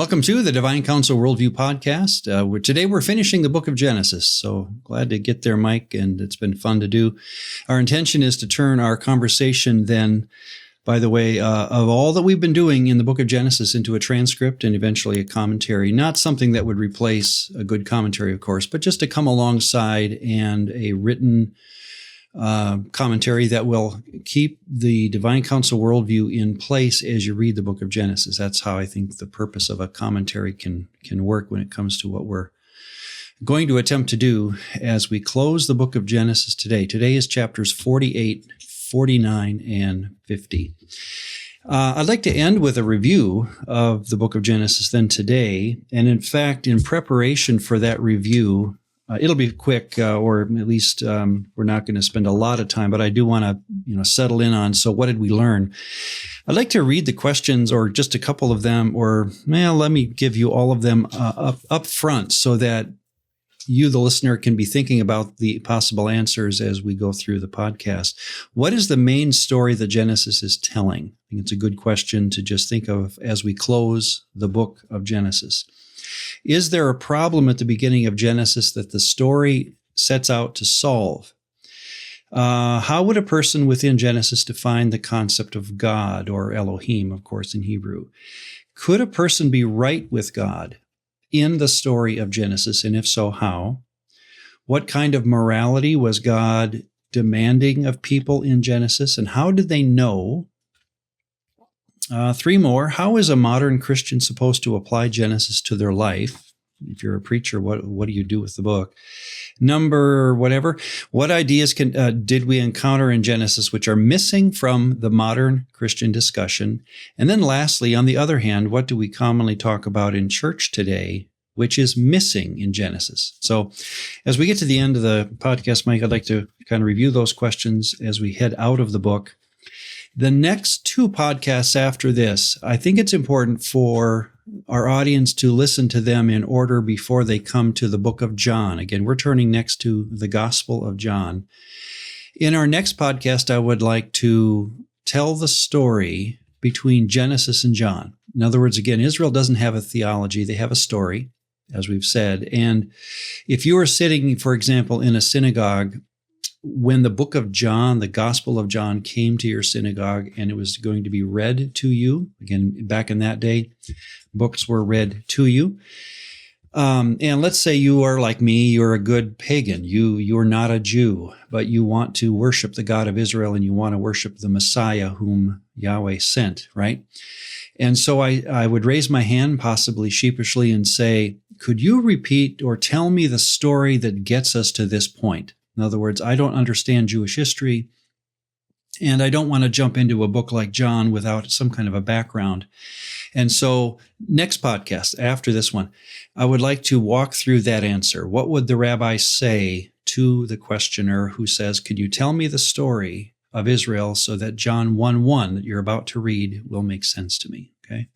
Welcome to the Divine Counsel Worldview podcast. Today we're finishing the book of Genesis, so glad to get there, Mike, and it's been fun to do. Our intention is to turn our conversation then, by the way, of all that we've been doing in the book of Genesis into a transcript and eventually a commentary. Not something that would replace a good commentary, of course, but just to come alongside and a written commentary that will keep the Divine Counsel Worldview in place as you read the book of Genesis. That's how I think the purpose of a commentary can work when it comes to what we're going to attempt to do as we close the book of Genesis today. Today is chapters 48, 49, and 50. I'd like to end with a review of the book of Genesis then today. And in fact, in preparation for that review, it'll be quick, or at least we're not going to spend a lot of time, but I do want to, settle in on, so what did we learn? I'd like to read the questions, or just a couple of them, or, let me give you all of them up front so that you, the listener, can be thinking about the possible answers as we go through the podcast. What is the main story that Genesis is telling? I think it's a good question to just think of as we close the book of Genesis. Is there a problem at the beginning of Genesis that the story sets out to solve? How would a person within Genesis define the concept of God, or Elohim, of course, in Hebrew? Could a person be right with God in the story of Genesis, and if so, how? What kind of morality was God demanding of people in Genesis, and how did they know? 3 more. How is a modern Christian supposed to apply Genesis to their life? If you're a preacher, what do you do with the book? Number whatever. What ideas did we encounter in Genesis which are missing from the modern Christian discussion? And then lastly, on the other hand, what do we commonly talk about in church today which is missing in Genesis? So as we get to the end of the podcast, Mike, I'd like to kind of review those questions as we head out of the book. The next 2 podcasts after this, I think it's important for our audience to listen to them in order before they come to the book of John. Again, we're turning next to the Gospel of John. In our next podcast, I would like to tell the story between Genesis and John. In other words, again, Israel doesn't have a theology. They have a story, as we've said. And if you are sitting, for example, in a synagogue, when the book of John, the Gospel of John, came to your synagogue and it was going to be read to you, again, back in that day, books were read to you. And let's say you are like me, you're a good pagan. You're not a Jew, but you want to worship the God of Israel and you want to worship the Messiah whom Yahweh sent, right? And so I would raise my hand, possibly sheepishly, and say, could you repeat or tell me the story that gets us to this point? In other words, I don't understand Jewish history, and I don't want to jump into a book like John without some kind of a background. And so next podcast, after this one, I would like to walk through that answer. What would the rabbi say to the questioner who says, could you tell me the story of Israel so that John 1:1 that you're about to read will make sense to me? Okay.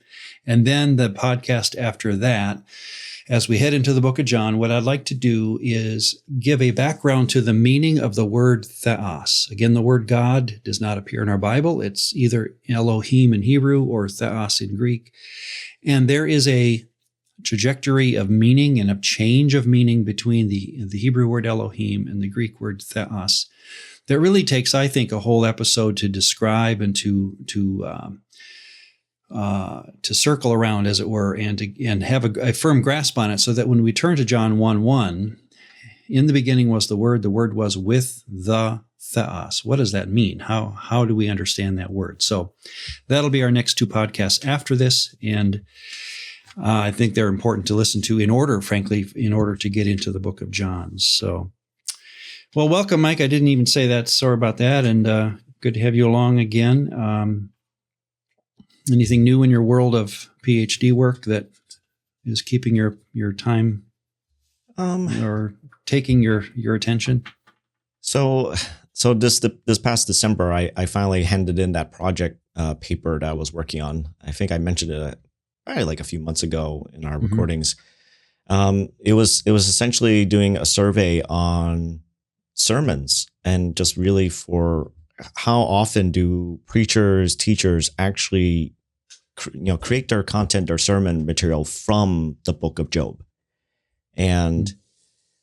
And then the podcast after that, as we head into the book of John, what I'd like to do is give a background to the meaning of the word theos. Again, the word God does not appear in our Bible. It's either Elohim in Hebrew or theos in Greek. And there is a trajectory of meaning and a change of meaning between the Hebrew word Elohim and the Greek word theos that really takes, I think, a whole episode to describe and to circle around, as it were, and have a firm grasp on it, so that when we turn to John 1:1, in the beginning was the Word was with the theos. What does that mean? How do we understand that word? So that'll be our next 2 podcasts after this, and I think they're important to listen to in order to get into the book of John. So, well, welcome, Mike. I didn't even say that. Sorry about that, and good to have you along again. Anything new in your world of PhD work that is keeping your time or taking your attention? So this past December, I finally handed in that project paper that I was working on. I think I mentioned it probably like a few months ago in our recordings. It was essentially doing a survey on sermons and just really for how often do preachers, teachers actually create their content or sermon material from the book of Job. And,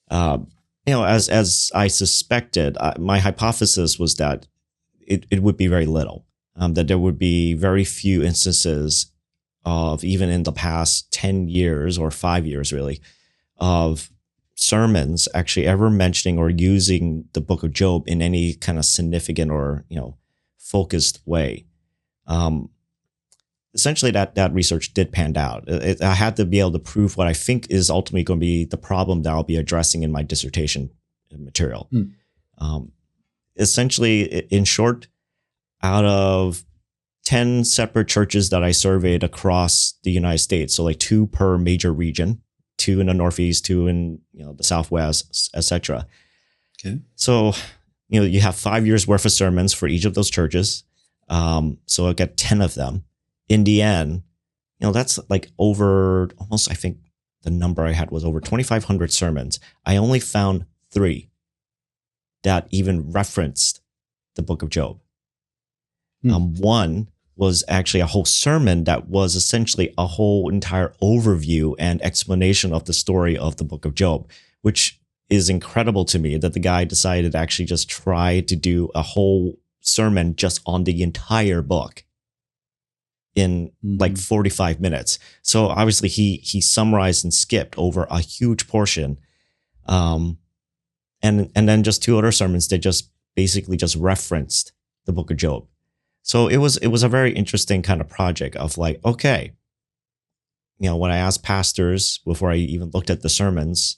as I suspected, my hypothesis was that it would be very little, that there would be very few instances of, even in the past 10 years or 5 years really, of sermons actually ever mentioning or using the book of Job in any kind of significant or, focused way. Essentially that research did pan out. I had to be able to prove what I think is ultimately going to be the problem that I'll be addressing in my dissertation material. Essentially, in short, out of 10 separate churches that I surveyed across the United States, so like 2 per major region, 2 in the Northeast, 2 in the Southwest, etc. Okay. So you have 5 years worth of sermons for each of those churches. So I get 10 of them. In the end, that's like over almost, I think the number I had was over 2,500 sermons. I only found 3 that even referenced the book of Job. One was actually a whole sermon that was essentially a whole entire overview and explanation of the story of the book of Job, which is incredible to me that the guy decided to actually just try to do a whole sermon just on the entire book in like 45 minutes. So obviously he summarized and skipped over a huge portion. And then just 2 other sermons that just basically just referenced the book of Job. So it was a very interesting kind of project of like, okay, when I asked pastors before I even looked at the sermons,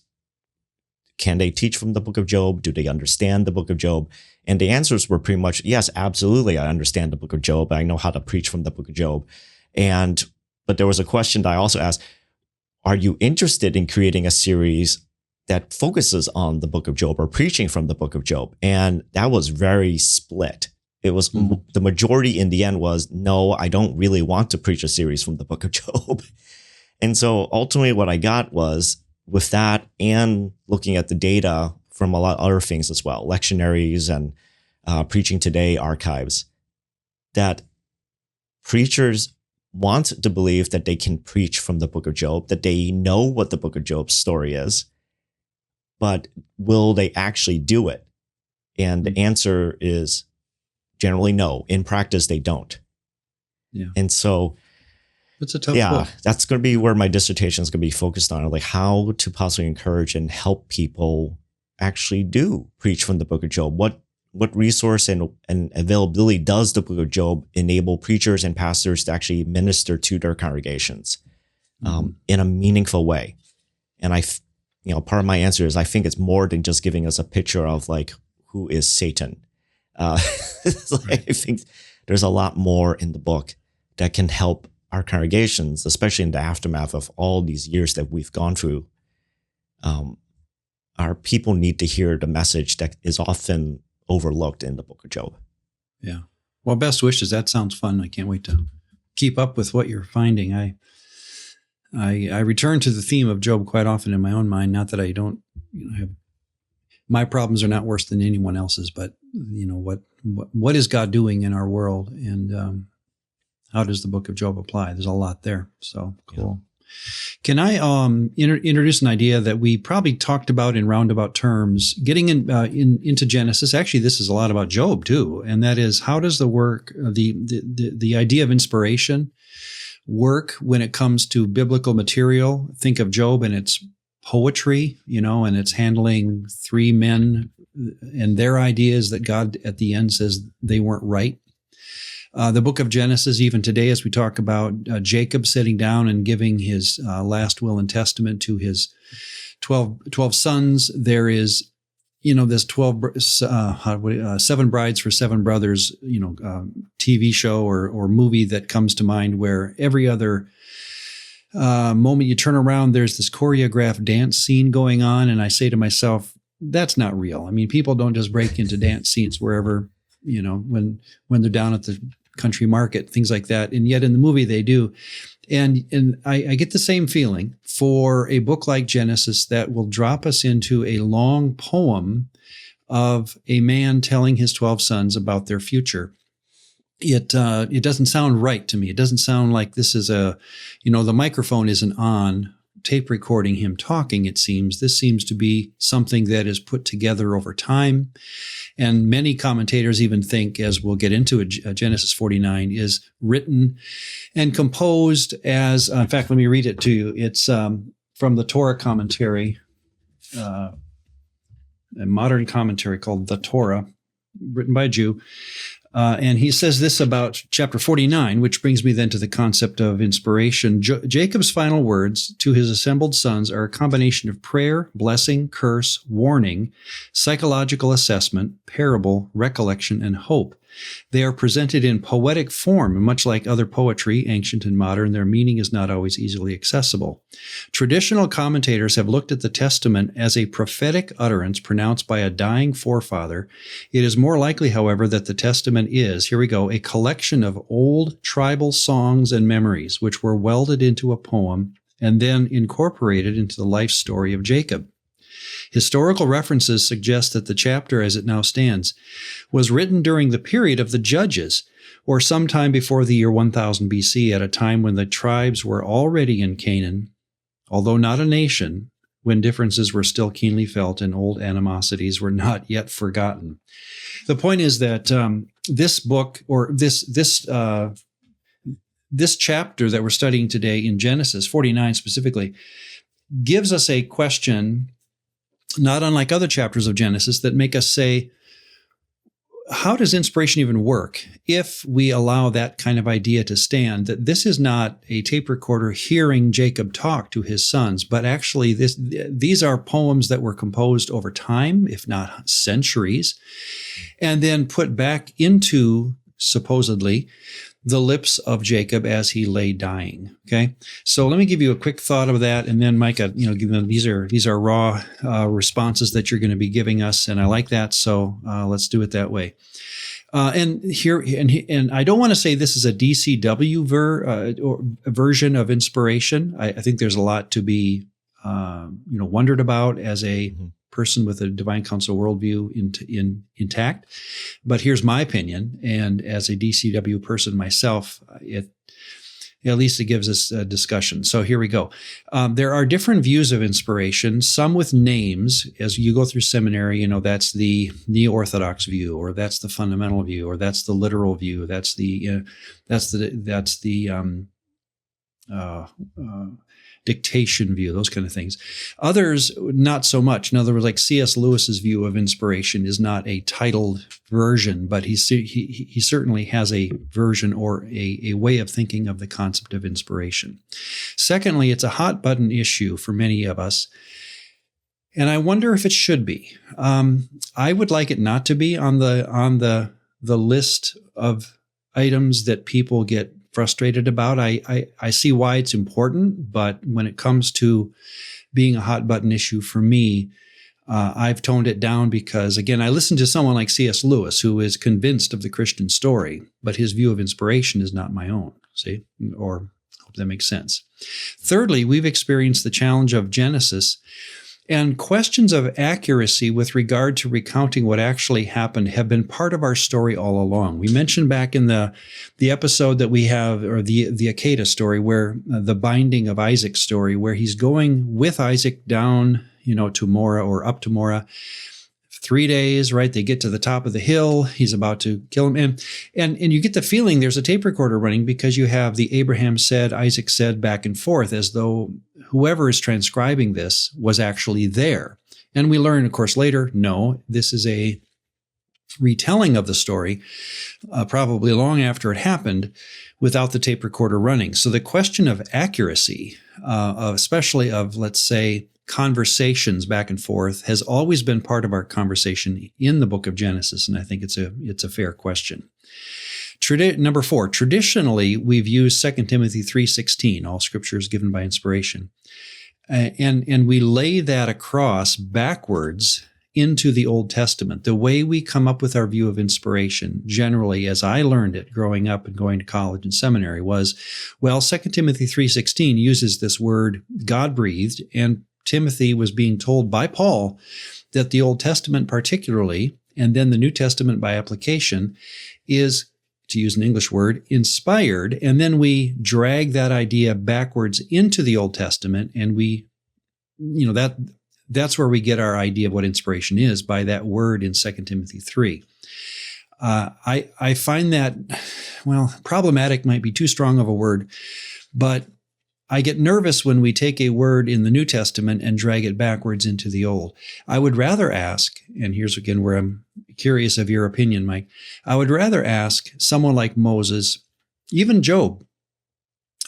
can they teach from the book of Job? Do they understand the book of Job? And the answers were pretty much, yes, absolutely. I understand the book of Job. I know how to preach from the book of Job. But there was a question that I also asked, are you interested in creating a series that focuses on the book of Job or preaching from the book of Job? And that was very split. It was the majority in the end was, no, I don't really want to preach a series from the book of Job. And so ultimately what I got was, with that and looking at the data from a lot of other things as well, lectionaries and Preaching Today archives, that preachers want to believe that they can preach from the book of Job, that they know what the book of Job's story is, but will they actually do it? And the answer is generally no. In practice, they don't. Yeah. And so it's a tough book. That's going to be where my dissertation is going to be focused on, like how to possibly encourage and help people actually do preach from the book of Job. What resource and availability does the book of Job enable preachers and pastors to actually minister to their congregations in a meaningful way? And part of my answer is I think it's more than just giving us a picture of like, who is Satan? I think there's a lot more in the book that can help our congregations, especially in the aftermath of all these years that we've gone through. Our people need to hear the message that is often overlooked in the book of Job. Yeah. Well, best wishes. That sounds fun. I can't wait to keep up with what you're finding. I return to the theme of Job quite often in my own mind. Not that I don't have, my problems are not worse than anyone else's, but what is God doing in our world, and how does the book of Job apply? There's a lot there. So cool. Yeah. Can I introduce an idea that we probably talked about in roundabout terms, getting into Genesis? Actually, this is a lot about Job too, and that is, how does the work, the idea of inspiration work when it comes to biblical material? Think of Job and its poetry, and it's handling 3 men and their ideas that God at the end says they weren't right. The book of Genesis, even today, as we talk about Jacob sitting down and giving his last will and testament to his 12 sons, there is, this 7 brides for 7 brothers, TV show or movie that comes to mind, where every other moment you turn around, there's this choreographed dance scene going on. And I say to myself, that's not real. I mean, people don't just break into dance scenes wherever, when they're down at the country market, things like that. And yet in the movie they do. And I get the same feeling for a book like Genesis that will drop us into a long poem of a man telling his 12 sons about their future. it doesn't sound right to me. It doesn't sound like this is the microphone isn't on, tape recording him talking, it seems. This seems to be something that is put together over time. And many commentators even think, as we'll get into Genesis 49 is written and composed as, in fact, let me read it to you. It's from the Torah commentary, a modern commentary called The Torah, written by a Jew. And he says this about chapter 49, which brings me then to the concept of inspiration. Jacob's final words to his assembled sons are a combination of prayer, blessing, curse, warning, psychological assessment, parable, recollection, and hope. They are presented in poetic form, and much like other poetry, ancient and modern, their meaning is not always easily accessible. Traditional commentators have looked at the Testament as a prophetic utterance pronounced by a dying forefather. It is more likely, however, that the Testament is, here we go, a collection of old tribal songs and memories, which were welded into a poem and then incorporated into the life story of Jacob. Historical references suggest that the chapter, as it now stands, was written during the period of the Judges, or sometime before the year 1000 BC, at a time when the tribes were already in Canaan, although not a nation, when differences were still keenly felt and old animosities were not yet forgotten. The point is that this book, or this chapter that we're studying today in Genesis 49 specifically, gives us a question, not unlike other chapters of Genesis, that make us say, how does inspiration even work if we allow that kind of idea to stand, that this is not a tape recorder hearing Jacob talk to his sons, but actually these are poems that were composed over time, if not centuries, and then put back into, supposedly, the lips of Jacob as he lay dying. Okay, so let me give you a quick thought of that, and then Micah, give them these are raw responses that you're going to be giving us, and I like that. So let's do it that way. And I don't want to say this is a DCW version of inspiration. I think there's a lot to be wondered about as a person with a divine counsel worldview intact. But here's my opinion, and as a DCW person myself, at least it gives us a discussion. So here we go. There are different views of inspiration, some with names. As you go through seminary, that's the Neo-Orthodox view, or that's the fundamental view, or that's the literal view, that's the dictation view, those kind of things. Others, not so much. In other words, like C.S. Lewis's view of inspiration is not a titled version, but he certainly has a version or a way of thinking of the concept of inspiration. Secondly, it's a hot button issue for many of us, and I wonder if it should be. I would like it not to be on the list of items that people get frustrated about. I see why it's important, but when it comes to being a hot button issue for me, I've toned it down because, again, I listen to someone like C.S. Lewis, who is convinced of the Christian story, but his view of inspiration is not my own. See? Or I hope that makes sense. Thirdly, we've experienced the challenge of Genesis, and questions of accuracy with regard to recounting what actually happened have been part of our story all along. We mentioned back in the episode that we have, or the Akeda story, where the binding of Isaac's story, where he's going with Isaac down, to Morah, or up to Morah. 3 days, right? They get to the top of the hill. He's about to kill him. And you get the feeling there's a tape recorder running, because you have the Abraham said, Isaac said back and forth, as though whoever is transcribing this was actually there. And we learn, of course, later, no, this is a retelling of the story, probably long after it happened, without the tape recorder running. So the question of accuracy, especially of, let's say, conversations back and forth, has always been part of our conversation in the book of Genesis, and I think it's a fair question. Number 4, traditionally, we've used 2 Timothy 3:16, all scripture is given by inspiration, and we lay that across backwards into the Old Testament. The way we come up with our view of inspiration, generally, as I learned it growing up and going to college and seminary, was, 2 Timothy 3:16 uses this word God-breathed, and Timothy was being told by Paul that the Old Testament particularly, and then the New Testament by application, is to use an English word, inspired, and then we drag that idea backwards into the Old Testament, and we, that's where we get our idea of what inspiration is, by that word in 2 Timothy 3. I find that, problematic might be too strong of a word, but I get nervous when we take a word in the New Testament and drag it backwards into the Old. I would rather ask, and here's again where I'm curious of your opinion, Mike, I would rather ask someone like Moses, even Job,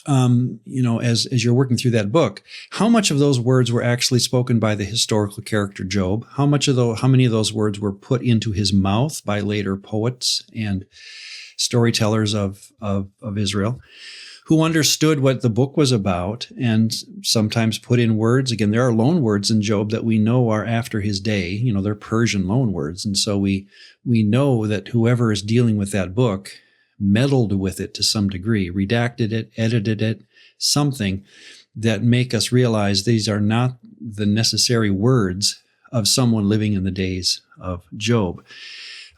as you're working through that book, how much of those words were actually spoken by the historical character Job? How many of those words were put into his mouth by later poets and storytellers of Israel, who understood what the book was about and sometimes put in words? Again, there are loan words in Job that we know are after his day. They're Persian loan words. And so we know that whoever is dealing with that book meddled with it to some degree, redacted it, edited it, something that make us realize these are not the necessary words of someone living in the days of Job.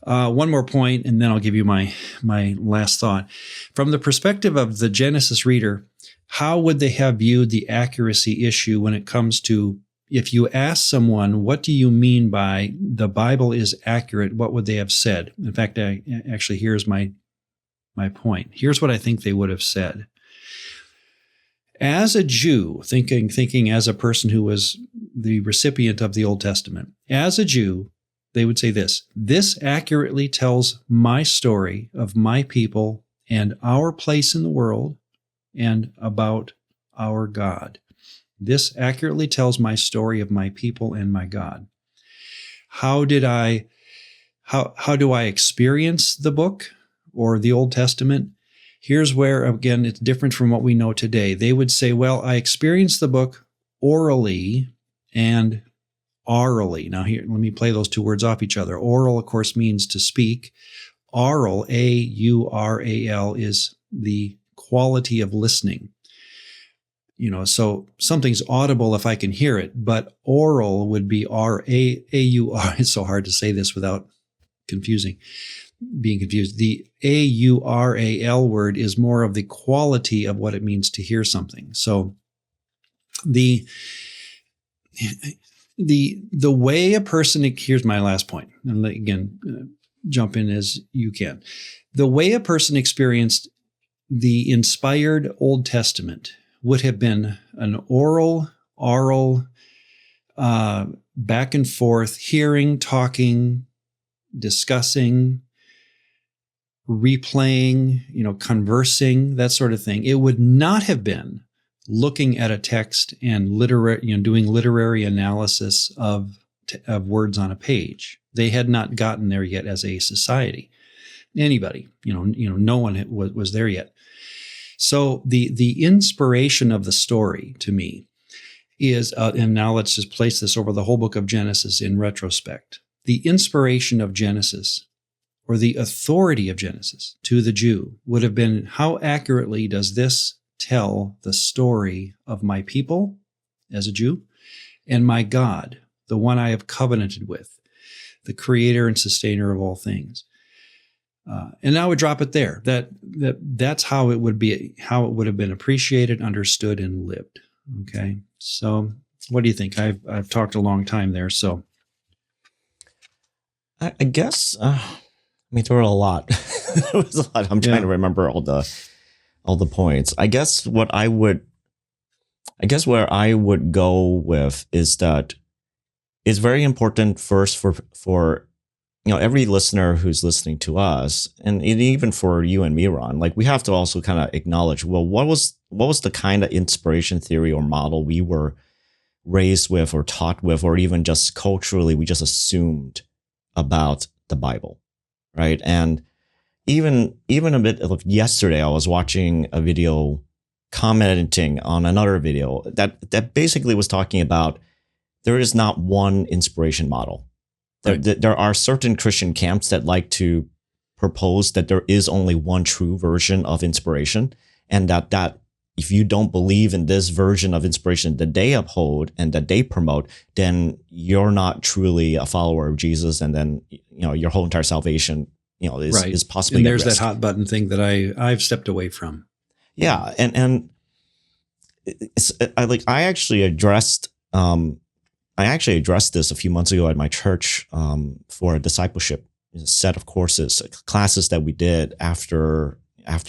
One more point, and then I'll give you my last thought. From the perspective of the Genesis reader, how would they have viewed the accuracy issue when it comes to, if you ask someone, what do you mean by the Bible is accurate, what would they have said? In fact, here's my point. Here's what I think they would have said. As a Jew, thinking as a person who was the recipient of the Old Testament, as a Jew, they would say this accurately tells my story of my people and our place in the world and about our God. This accurately tells my story of my people and my God. How do I experience the book or the Old Testament? Here's where, again, it's different from what we know today. They would say, well, I experienced the book orally and aurally. Now here, let me play those two words off each other. Oral, of course, means to speak. Aural, A-U-R-A-L, is the quality of listening. So something's audible if I can hear it, but oral would be R-A-U-R. It's so hard to say this without being confused. The A-U-R-A-L word is more of the quality of what it means to hear something. So the way a person, here's my last point, and again, jump in as you can. The way a person experienced the inspired Old Testament would have been an oral, back and forth, hearing, talking, discussing, replaying, conversing, that sort of thing. It would not have been looking at a text and doing literary analysis of words on a page. They had not gotten there yet as a society. Anybody, no one was there yet. So the inspiration of the story to me is, and now let's just place this over the whole book of Genesis in retrospect. The inspiration of Genesis, or the authority of Genesis to the Jew, would have been, how accurately does this tell the story of my people as a Jew and my God, the one I have covenanted with, the creator and sustainer of all things. And I would drop it there. That's how it would have been appreciated, understood, and lived. Okay. So what do you think? I've talked a long time there. So I guess, there were a lot. There was a lot. I'm trying to remember all the points. I guess where I would go with is that it's very important first for every listener who's listening to us, and even for you and me, Ron, like we have to also kind of acknowledge, well, what was the kind of inspiration theory or model we were raised with or taught with, or even just culturally we just assumed about the Bible, right? And even a bit of yesterday, I was watching a video commenting on another video that basically was talking about there is not one inspiration model. Right. There are certain Christian camps that like to propose that there is only one true version of inspiration, and that if you don't believe in this version of inspiration that they uphold and that they promote, then you're not truly a follower of Jesus, and then your whole entire salvation is possibly. And there's at risk. that hot button thing that I've stepped away from. Yeah, and I actually addressed this a few months ago at my church for a discipleship set of classes that we did after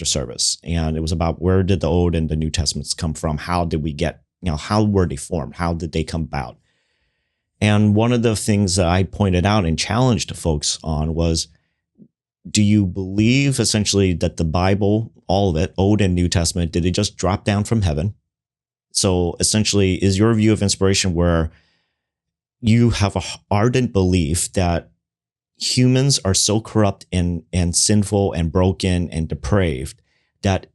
service, and it was about where did the Old and the New Testaments come from? How did we get, how were they formed? How did they come about? And one of the things that I pointed out and challenged folks on was, do you believe essentially that the Bible, all of it, Old and New Testament, did it just drop down from heaven? So essentially, is your view of inspiration where you have an ardent belief that humans are so corrupt and sinful and broken and depraved that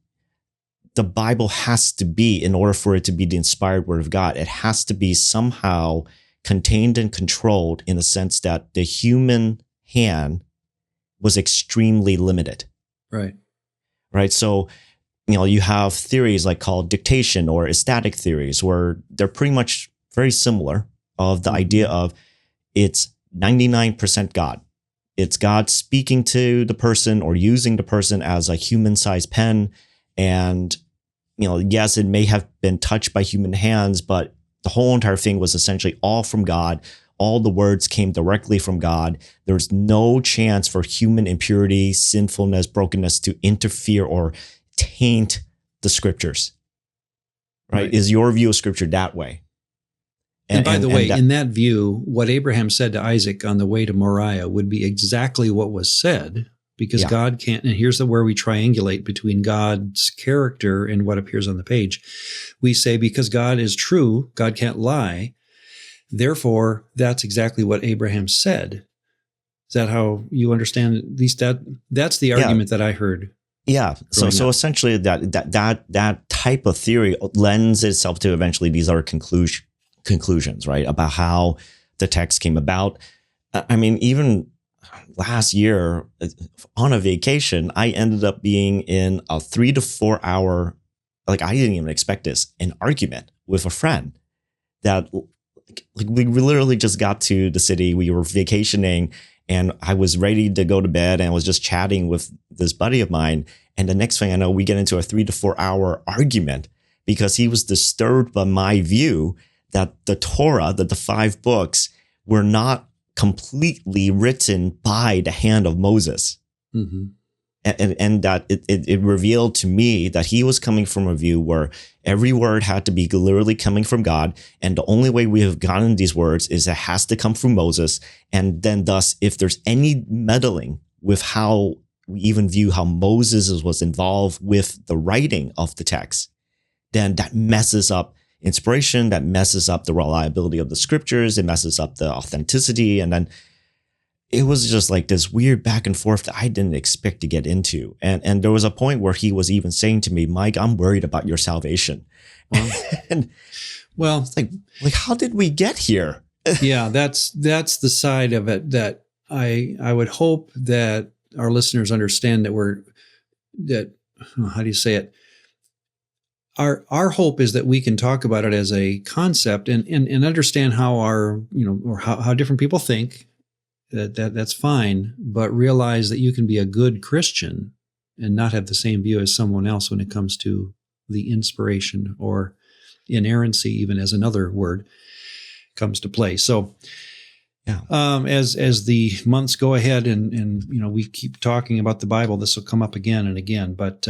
the Bible has to be, in order for it to be the inspired word of God, it has to be somehow contained and controlled in the sense that the human hand was extremely limited. Right. Right. So, you have theories like called dictation or ecstatic theories, where they're pretty much very similar, of the idea of it's 99% God. It's God speaking to the person or using the person as a human-sized pen. And, yes, it may have been touched by human hands, but the whole entire thing was essentially all from God. All the words came directly from God. There's no chance for human impurity, sinfulness, brokenness to interfere or taint the scriptures. Right? Is your view of scripture that way? And by the way, in that view, what Abraham said to Isaac on the way to Moriah would be exactly what was said, because God can't, and here's where we triangulate between God's character and what appears on the page. We say, because God is true, God can't lie. Therefore, that's exactly what Abraham said. Is that how you understand? At least that's the argument that I heard. Yeah. So essentially that type of theory lends itself to eventually these are conclusions, right? About how the text came about. I mean, even last year on a vacation, I ended up being in a 3 to 4 hour, I didn't even expect this, an argument with a friend that we literally just got to the city. We were vacationing and I was ready to go to bed and I was just chatting with this buddy of mine. And the next thing I know, we get into a 3 to 4 hour argument because he was disturbed by my view that the Torah, that the 5 books were not completely written by the hand of Moses. Mm-hmm. And that it revealed to me that he was coming from a view where every word had to be literally coming from God. And the only way we have gotten these words is it has to come from Moses. And then thus, if there's any meddling with how we even view how Moses was involved with the writing of the text, then that messes up inspiration, that messes up the reliability of the scriptures, it messes up the authenticity. And then it was just like this weird back and forth that I didn't expect to get into. And there was a point where he was even saying to me, Mike, I'm worried about your salvation. And it's like how did we get here? Yeah, that's the side of it that I would hope that our listeners understand how do you say it? Our hope is that we can talk about it as a concept and understand how or how different people think. That's fine, but realize that you can be a good Christian and not have the same view as someone else when it comes to the inspiration or inerrancy, even as another word comes to play. So, as the months go ahead and we keep talking about the Bible, this will come up again and again. But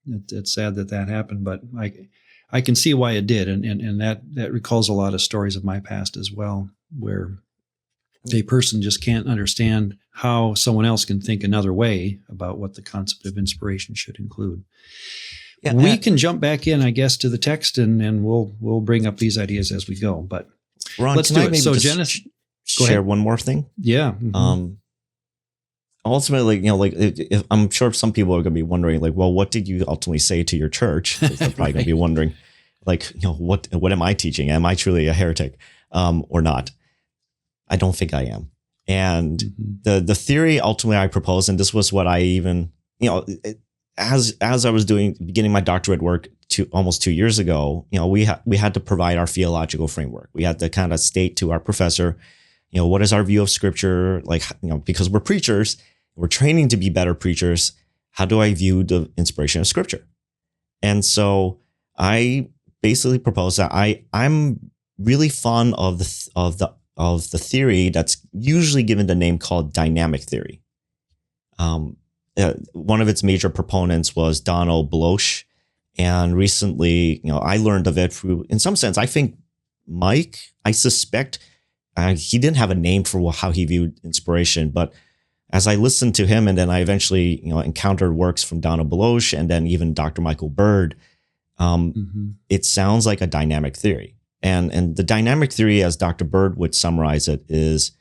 it's sad that happened, but I can see why it did, and that recalls a lot of stories of my past as well, where a person just can't understand how someone else can think another way about what the concept of inspiration should include. Yeah, we can jump back in, I guess, to the text, and we'll bring up these ideas as we go. But Ron, let's do it. So, Genesis, share one more thing. Yeah. Mm-hmm. Ultimately, if, I'm sure some people are going to be wondering, well, what did you ultimately say to your church? They're probably going to be wondering, what am I teaching? Am I truly a heretic or not? I don't think I am. And the theory ultimately I propose, and this was what I even, as I was beginning my doctorate work almost 2 years ago, we had to provide our theological framework. We had to kind of state to our professor, what is our view of scripture? Like, because we're preachers, we're training to be better preachers. How do I view the inspiration of scripture? And so I basically propose that I'm really fond of the theory that's usually given the name called dynamic theory. One of its major proponents was Donald Bloch. And recently, I learned of it through, in some sense, I think Mike, I suspect he didn't have a name for how he viewed inspiration, but as I listened to him and then I eventually, encountered works from Donald Bloch and then even Dr. Michael Bird, it sounds like a dynamic theory. And the dynamic theory, as Dr. Bird would summarize it, is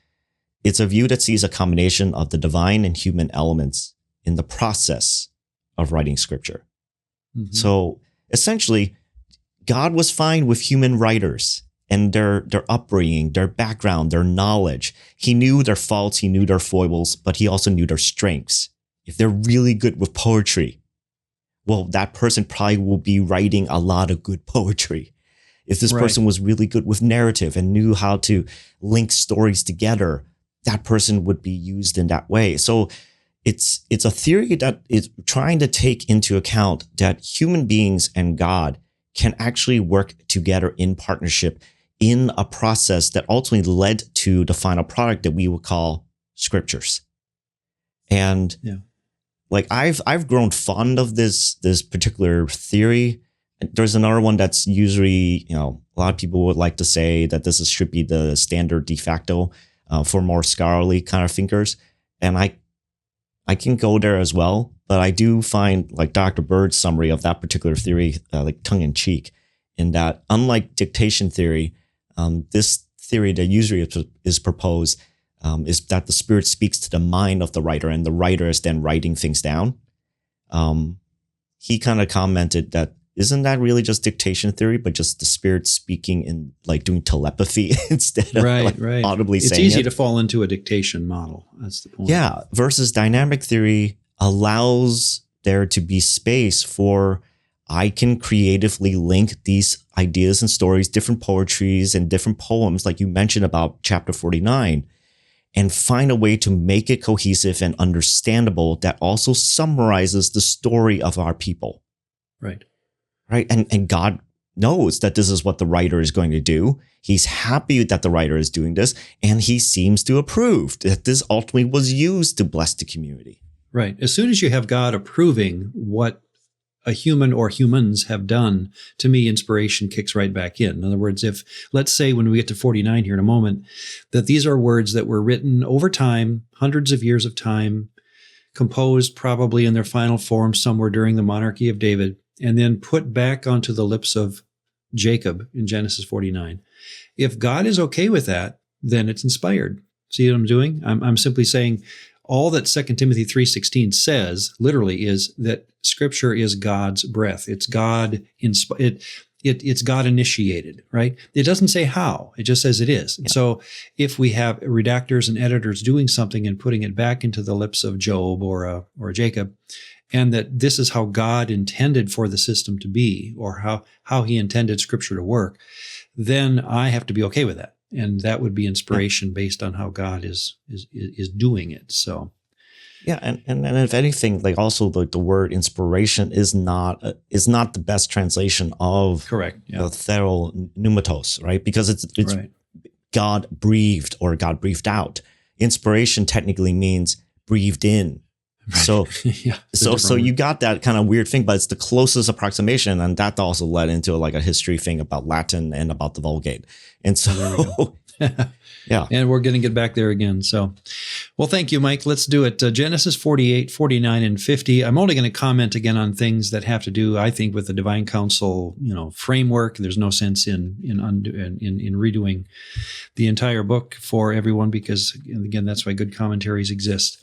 it's a view that sees a combination of the divine and human elements in the process of writing scripture. So essentially, God was fine with human writers and their upbringing, their background, their knowledge. He knew their faults, he knew their foibles, but he also knew their strengths. If they're really good with poetry, well, that person probably will be writing a lot of good poetry. If this person was really good with narrative and knew how to link stories together, that person would be used in that way. So it's a theory that is trying to take into account that human beings and God can actually work together in partnership in a process that ultimately led to the final product that we would call scriptures. And like I've grown fond of this particular theory. There's another one that's usually, a lot of people would like to say that should be the standard de facto for more scholarly kind of thinkers. And I can go there as well, but I do find like Dr. Bird's summary of that particular theory, like tongue in cheek, in that unlike dictation theory, this theory that usually is proposed is that the Spirit speaks to the mind of the writer and the writer is then writing things down. He kind of commented that isn't that really just dictation theory, but just the Spirit speaking and like doing telepathy instead of audibly saying it? It's easy to fall into a dictation model. That's the point. Yeah. Versus dynamic theory allows there to be space for I can creatively link these ideas and stories, different poetries and different poems, like you mentioned about chapter 49, and find a way to make it cohesive and understandable that also summarizes the story of our people. Right. And God knows that this is what the writer is going to do. He's happy that the writer is doing this, and he seems to approve that this ultimately was used to bless the community. Right. As soon as you have God approving what a human or humans have done, to me, inspiration kicks right back in. In other words, if, let's say when we get to 49 here in a moment, that these are words that were written over time, hundreds of years of time, composed probably in their final form somewhere during the monarchy of David, and then put back onto the lips of Jacob in Genesis 49. If God is okay with that, then it's inspired. See what I'm doing? I'm simply saying all that 2 Timothy 3:16 says literally is that Scripture is God's breath. It's God it's God initiated, right? It doesn't say how. It just says it is. Yeah. So if we have redactors and editors doing something and putting it back into the lips of Job or Jacob, and that this is how God intended for the system to be, or how he intended Scripture to work, then I have to be okay with that. And that would be inspiration based on how God is doing it. So, yeah, and if anything, like also the word inspiration is not the best translation of correct the thero pneumatos, right? Because it's right. God breathed or God breathed out. Inspiration technically means breathed in. So, so you got that kind of weird thing, but it's the closest approximation. And that also led into like a history thing about Latin and about the Vulgate. And so, yeah. And we're going to get back there again. So, well, thank you, Mike. Let's do it. Genesis 48, 49, and 50. I'm only going to comment again on things that have to do, I think, with the divine counsel, framework. There's no sense in redoing the entire book for everyone because, again, that's why good commentaries exist.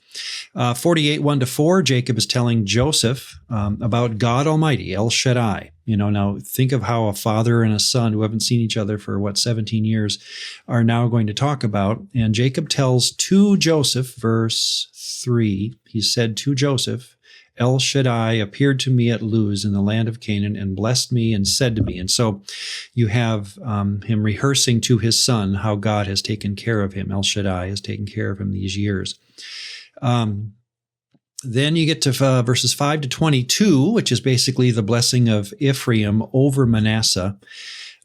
48, 1-4, Jacob is telling Joseph about God Almighty, El Shaddai. Now think of how a father and a son who haven't seen each other for 17 years are now going to talk about. And Jacob tells to Joseph, verse 3, he said to Joseph, El Shaddai appeared to me at Luz in the land of Canaan and blessed me and said to me. And so you have him rehearsing to his son how God has taken care of him. El Shaddai has taken care of him these years. Then you get to verses 5 to 22, which is basically the blessing of Ephraim over Manasseh.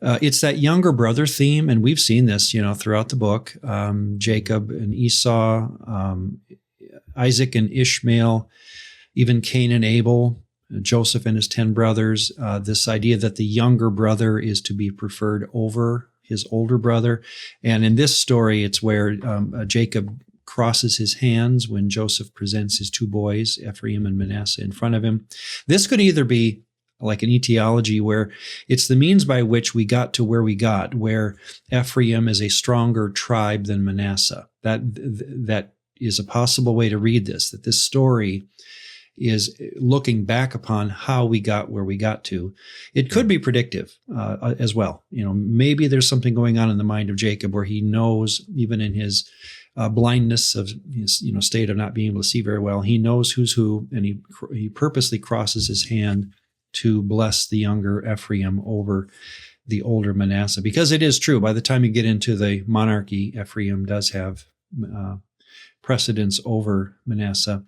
It's that younger brother theme, and we've seen this, throughout the book. Jacob and Esau, Isaac and Ishmael, even Cain and Abel, Joseph and his 10 brothers. This idea that the younger brother is to be preferred over his older brother. And in this story, it's where Jacob crosses his hands when Joseph presents his 2 boys, Ephraim and Manasseh, in front of him. This could either be like an etiology where it's the means by which we got to where we got, where Ephraim is a stronger tribe than Manasseh. That is a possible way to read this, that this story is looking back upon how we got where we got to. It could be predictive as well. Maybe there's something going on in the mind of Jacob where he knows, even in his blindness of his state of not being able to see very well, he knows who's who, and he purposely crosses his hand to bless the younger Ephraim over the older Manasseh. Because it is true, by the time you get into the monarchy, Ephraim does have precedence over Manasseh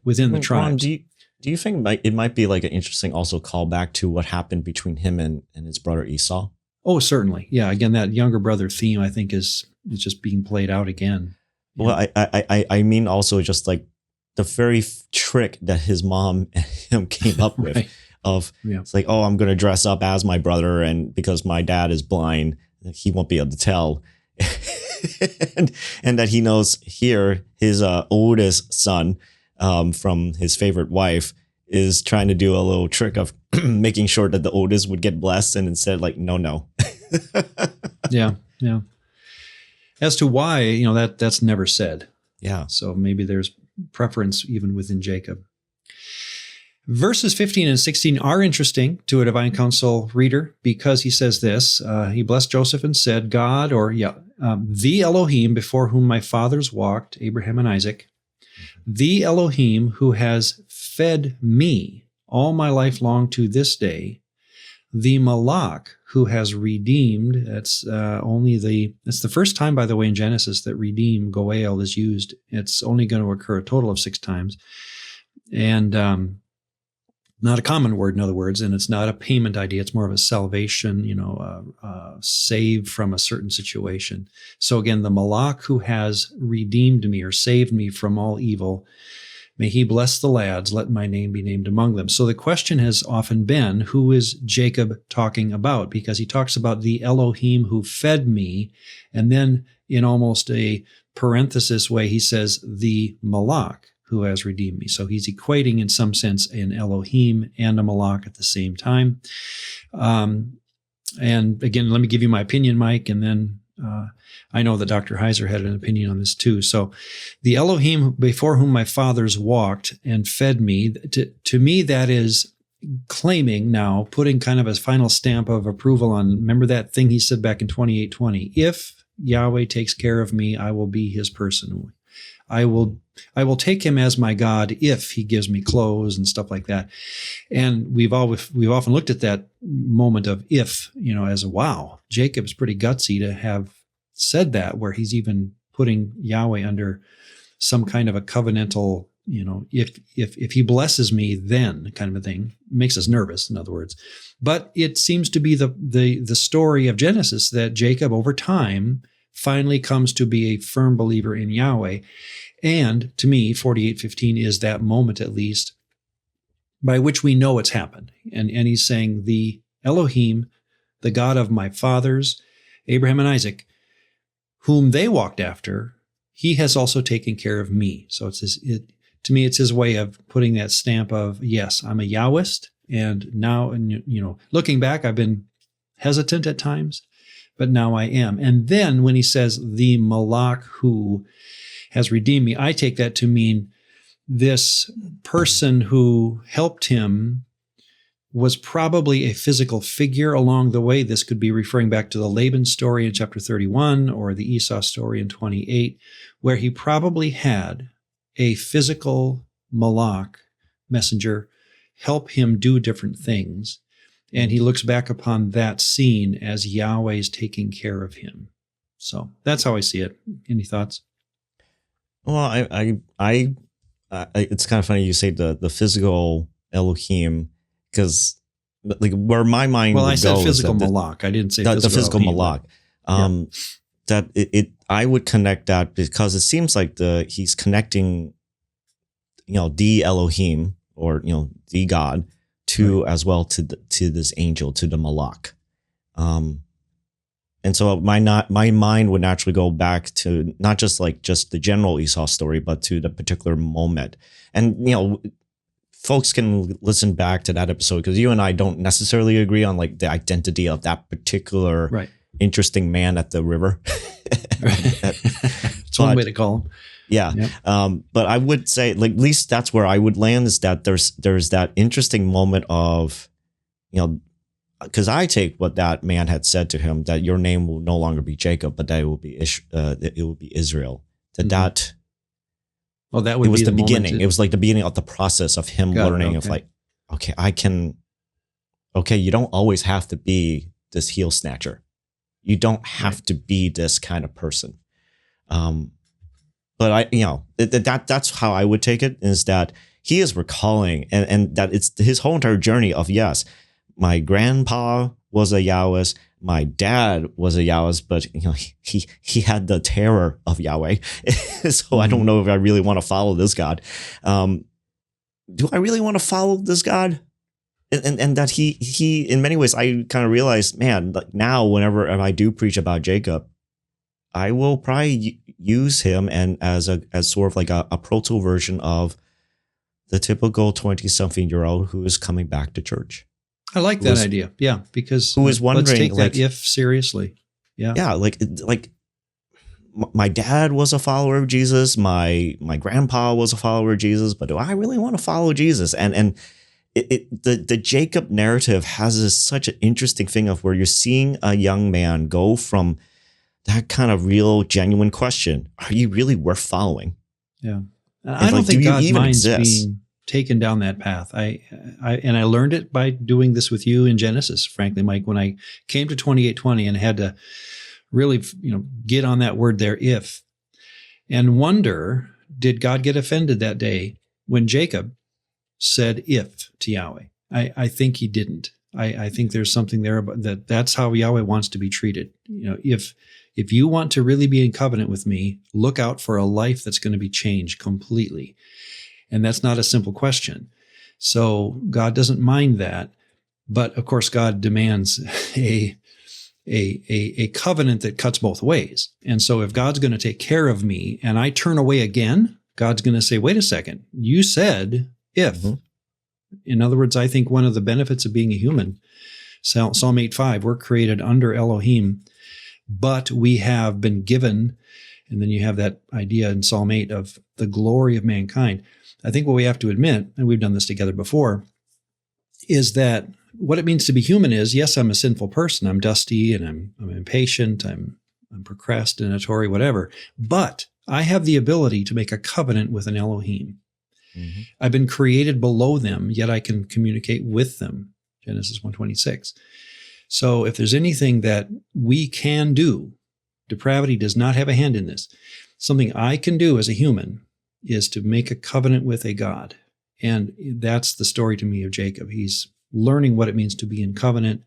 within the tribes. Ron, do you think it might be like an interesting also callback to what happened between him and his brother Esau? Oh, certainly. Yeah. Again, that younger brother theme, I think, is just being played out again. Well, I mean also just like the very trick that his mom and him came up with. Right. It's like, oh, I'm going to dress up as my brother, and because my dad is blind, he won't be able to tell. and that he knows here his oldest son from his favorite wife is trying to do a little trick of making sure that the oldest would get blessed, and instead like, no. Yeah. As to why, that's never said. Yeah. So maybe there's preference even within Jacob. Verses 15 and 16 are interesting to a Divine Counsel reader because he says this, he blessed Joseph and said, the Elohim before whom my fathers walked, Abraham and Isaac, the Elohim who has fed me all my life long to this day, the Malach who has redeemed, that's the first time, by the way, in Genesis that redeem, goel, is used. It's only going to occur a total of 6 times. And not a common word, in other words, and it's not a payment idea. It's more of a salvation, save from a certain situation. So again, the Malach who has redeemed me or saved me from all evil, may he bless the lads, let my name be named among them. So the question has often been, who is Jacob talking about? Because he talks about the Elohim who fed me, and then in almost a parenthesis way, he says, the Malach who has redeemed me. So he's equating, in some sense, an Elohim and a Malach at the same time. And again, let me give you my opinion, Mike, and then I know that Dr. Heiser had an opinion on this too. So the Elohim before whom my fathers walked and fed me, to me that is claiming now, putting kind of a final stamp of approval on, remember that thing he said back in 28:20, if Yahweh takes care of me, I will be his person. I will take him as my God if he gives me clothes and stuff like that. And we've often looked at that moment of if, as a wow, Jacob's pretty gutsy to have said that, where he's even putting Yahweh under some kind of a covenantal, if he blesses me, then kind of a thing. Makes us nervous, in other words. But it seems to be the story of Genesis that Jacob over time finally comes to be a firm believer in Yahweh. And to me, 48:15 is that moment, at least, by which we know it's happened. And he's saying, the Elohim, the God of my fathers, Abraham and Isaac, whom they walked after, he has also taken care of me. So to me, it's his way of putting that stamp of, yes, I'm a Yahwist. And now, looking back, I've been hesitant at times, but now I am. And then when he says, the Malach who has redeemed me, I take that to mean this person who helped him was probably a physical figure along the way. This could be referring back to the Laban story in chapter 31 or the Esau story in 28, where he probably had a physical Malach messenger help him do different things. And he looks back upon that scene as Yahweh's taking care of him. So that's how I see it. Any thoughts? Well, it's kind of funny you say the physical Elohim, because like where my mind well, would I said go physical is that malak. I didn't say the physical Elohim. malak. That I would connect that because it seems like he's connecting, the Elohim, or the God, to as well to this angel, to the malak. And so my mind would naturally go back to not just the general Esau story, but to the particular moment. And folks can listen back to that episode, because you and I don't necessarily agree on like the identity of that particular interesting man at the river. It's one way to call him. Yeah. Yep. But I would say, like, at least that's where I would land, is that there's that interesting moment of, because I take what that man had said to him, that your name will no longer be Jacob, but that it will be Israel. That well, that would it was be the beginning. It was like the beginning of the process of him learning of like, you don't always have to be this heel snatcher. You don't have to be this kind of person. But that's how I would take it, is that he is recalling, and that it's his whole entire journey of, yes, my grandpa was a Yahwist, my dad was a Yahwist, but he had the terror of Yahweh. So I don't know if I really want to follow this God. Do I really want to follow this God? And that he in many ways, I kind of realized, man, like now whenever I do preach about Jacob, I will probably use him and as sort of like a proto version of the typical 20-something-year-old who is coming back to church. I like that idea. Yeah, because who is wondering, let's take like, that if seriously. Yeah. Yeah, like my dad was a follower of Jesus, my grandpa was a follower of Jesus, but do I really want to follow Jesus? And the Jacob narrative has such an interesting thing of where you're seeing a young man go from that kind of real, genuine question: are you really worth following? Yeah, I don't think God minds being taken down that path. I learned it by doing this with you in Genesis, frankly, Mike, when I came to 28:20 and had to really, get on that word there, if, and wonder, did God get offended that day when Jacob said if to Yahweh? I think he didn't. I think there's something there about that. That's how Yahweh wants to be treated. If you want to really be in covenant with me, look out for a life that's going to be changed completely. And that's not a simple question. So God doesn't mind that. But of course, God demands a covenant that cuts both ways. And so if God's going to take care of me and I turn away again, God's going to say, wait a second, you said if. Mm-hmm. In other words, I think one of the benefits of being a human, Psalm 8:5, we're created under Elohim, but we have been given, and then you have that idea in Psalm 8 of the glory of mankind. I think what we have to admit, and we've done this together before, is that what it means to be human is, yes, I'm a sinful person. I'm dusty and I'm impatient. I'm procrastinatory, whatever. But I have the ability to make a covenant with an Elohim. Mm-hmm. I've been created below them, yet I can communicate with them. Genesis 1:26. So if there's anything that we can do, depravity does not have a hand in this. Something I can do as a human is to make a covenant with a God. And that's the story to me of Jacob. He's learning what it means to be in covenant.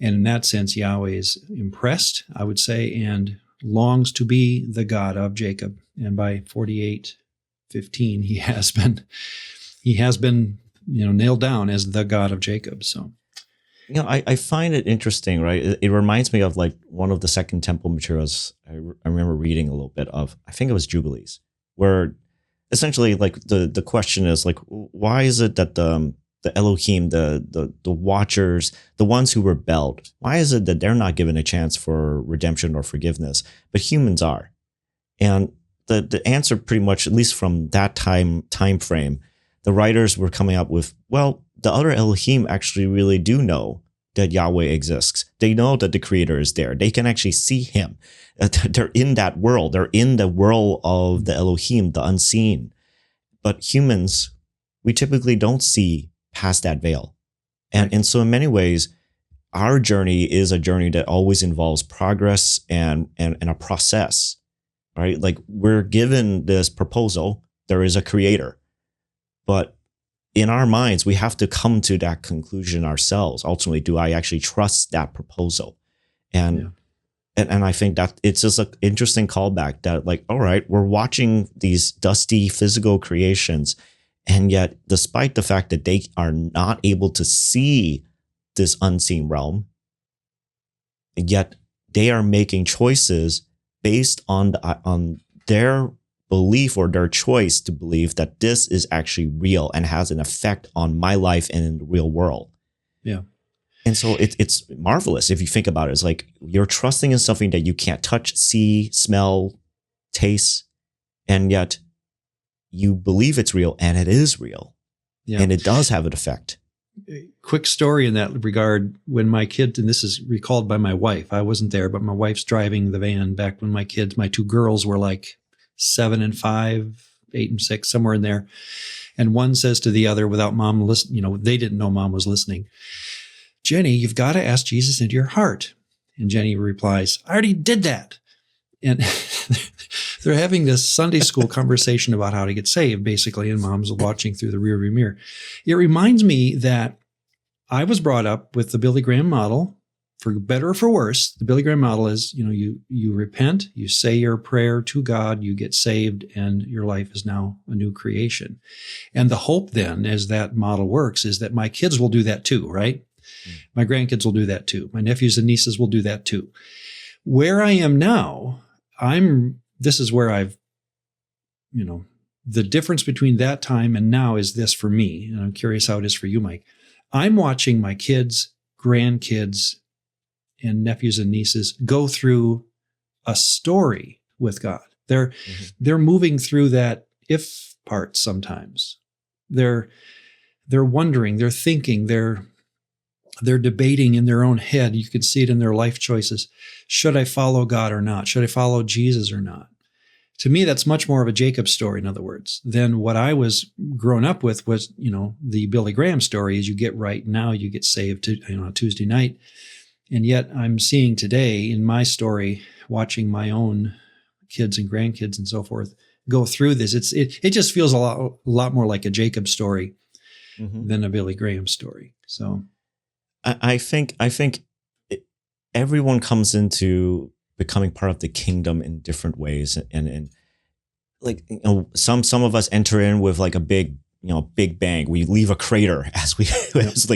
And in that sense, Yahweh is impressed, I would say, and longs to be the God of Jacob. And by 48:15, he has been nailed down as the God of Jacob. So, I find it interesting, right? It reminds me of like one of the Second Temple materials I remember reading a little bit of. I think it was Jubilees, where essentially like the question is like, why is it that the Elohim, the watchers, the ones who rebelled, why is it that they're not given a chance for redemption or forgiveness, but humans are? And the answer pretty much, at least from that time frame, the writers were coming up with, well, the other Elohim actually really do know that Yahweh exists. They know that the Creator is there. They can actually see Him. They're in that world. They're in the world of the Elohim, the unseen. But humans, we typically don't see past that veil. And so in many ways, our journey is a journey that always involves progress and a process, right? Like we're given this proposal, there is a creator, but in our minds, we have to come to that conclusion ourselves. Ultimately, do I actually trust that proposal? And I think that it's just an interesting callback that like, all right, we're watching these dusty physical creations, and yet despite the fact that they are not able to see this unseen realm, yet they are making choices based on their belief or their choice to believe that this is actually real and has an effect on my life and in the real world. Yeah. And so it's marvelous if you think about it. It's like you're trusting in something that you can't touch, see, smell, taste, and yet you believe it's real, and it is real. Yeah. And it does have an effect. Quick story in that regard. When my kids, and this is recalled by my wife, I wasn't there, but my wife's driving the van back when my two girls were like 7 and 5, 8 and 6, somewhere in there. And one says to the other without mom listening, they didn't know mom was listening, "Jenny, you've got to ask Jesus into your heart." And Jenny replies, "I already did that." And they're having this Sunday school conversation about how to get saved, basically, and mom's watching through the rearview mirror. It reminds me that I was brought up with the Billy Graham model. For better or for worse, the Billy Graham model is, you repent, you say your prayer to God, you get saved, and your life is now a new creation. And the hope then, as that model works, is that my kids will do that too, right? My grandkids will do that too. My nephews and nieces will do that too. Where I am now, this is where I've, the difference between that time and now is this for me. And I'm curious how it is for you, Mike. I'm watching my kids, grandkids, and nephews and nieces go through a story with God. They're moving through that if part sometimes. They're wondering, they're thinking, they're debating in their own head. You can see it in their life choices. Should I follow God or not? Should I follow Jesus or not? To me, that's much more of a Jacob story, in other words, than what I was grown up with was, the Billy Graham story is you get right now, you get saved on Tuesday night. And yet I'm seeing today in my story, watching my own kids and grandkids and so forth go through this. It just feels a lot more like a Jacob story than a Billy Graham story. So I think everyone comes into becoming part of the kingdom in different ways, and like some of us enter in with like a big bang. We leave a crater as we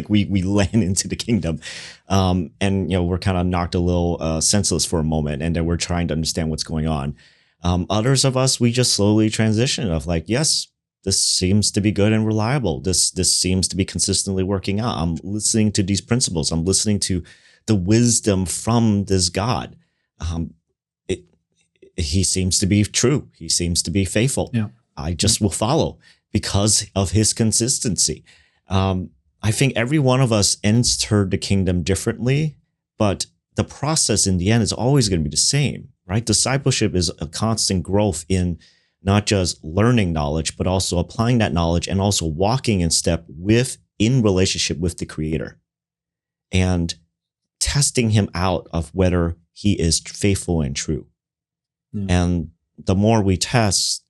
we land into the kingdom, and we're kind of knocked a little senseless for a moment, and then we're trying to understand what's going on. Others of us, we just slowly transition of like, yes, this seems to be good and reliable. This seems to be consistently working out. I'm listening to these principles. I'm listening to the wisdom from this God. He seems to be true. He seems to be faithful. Yeah. I just will follow because of his consistency. I think every one of us entered the kingdom differently, but the process in the end is always going to be the same, right? Discipleship is a constant growth in not just learning knowledge, but also applying that knowledge and also walking in step in relationship with the Creator and testing him out of whether he is faithful and true. Yeah. And the more we test,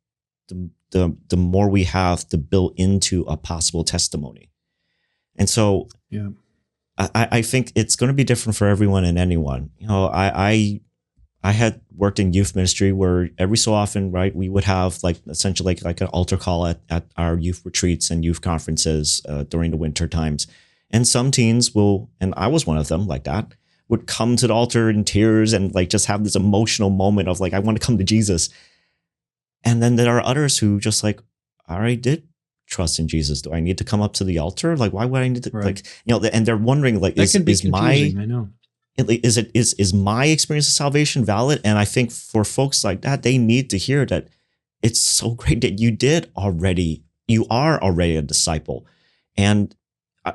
the more we have to build into a possible testimony. And so I think it's going to be different for everyone and anyone. I had worked in youth ministry where every so often, right, we would have essentially like an altar call at our youth retreats and youth conferences during the winter times. And some teens and I was one of them like that, would come to the altar in tears and just have this emotional moment of I want to come to Jesus. And then there are others who just I already did trust in Jesus. Do I need to come up to the altar? Why would I need to right. And they're wondering is my experience of salvation valid? And I think for folks like that, they need to hear that it's so great that you are already a disciple. And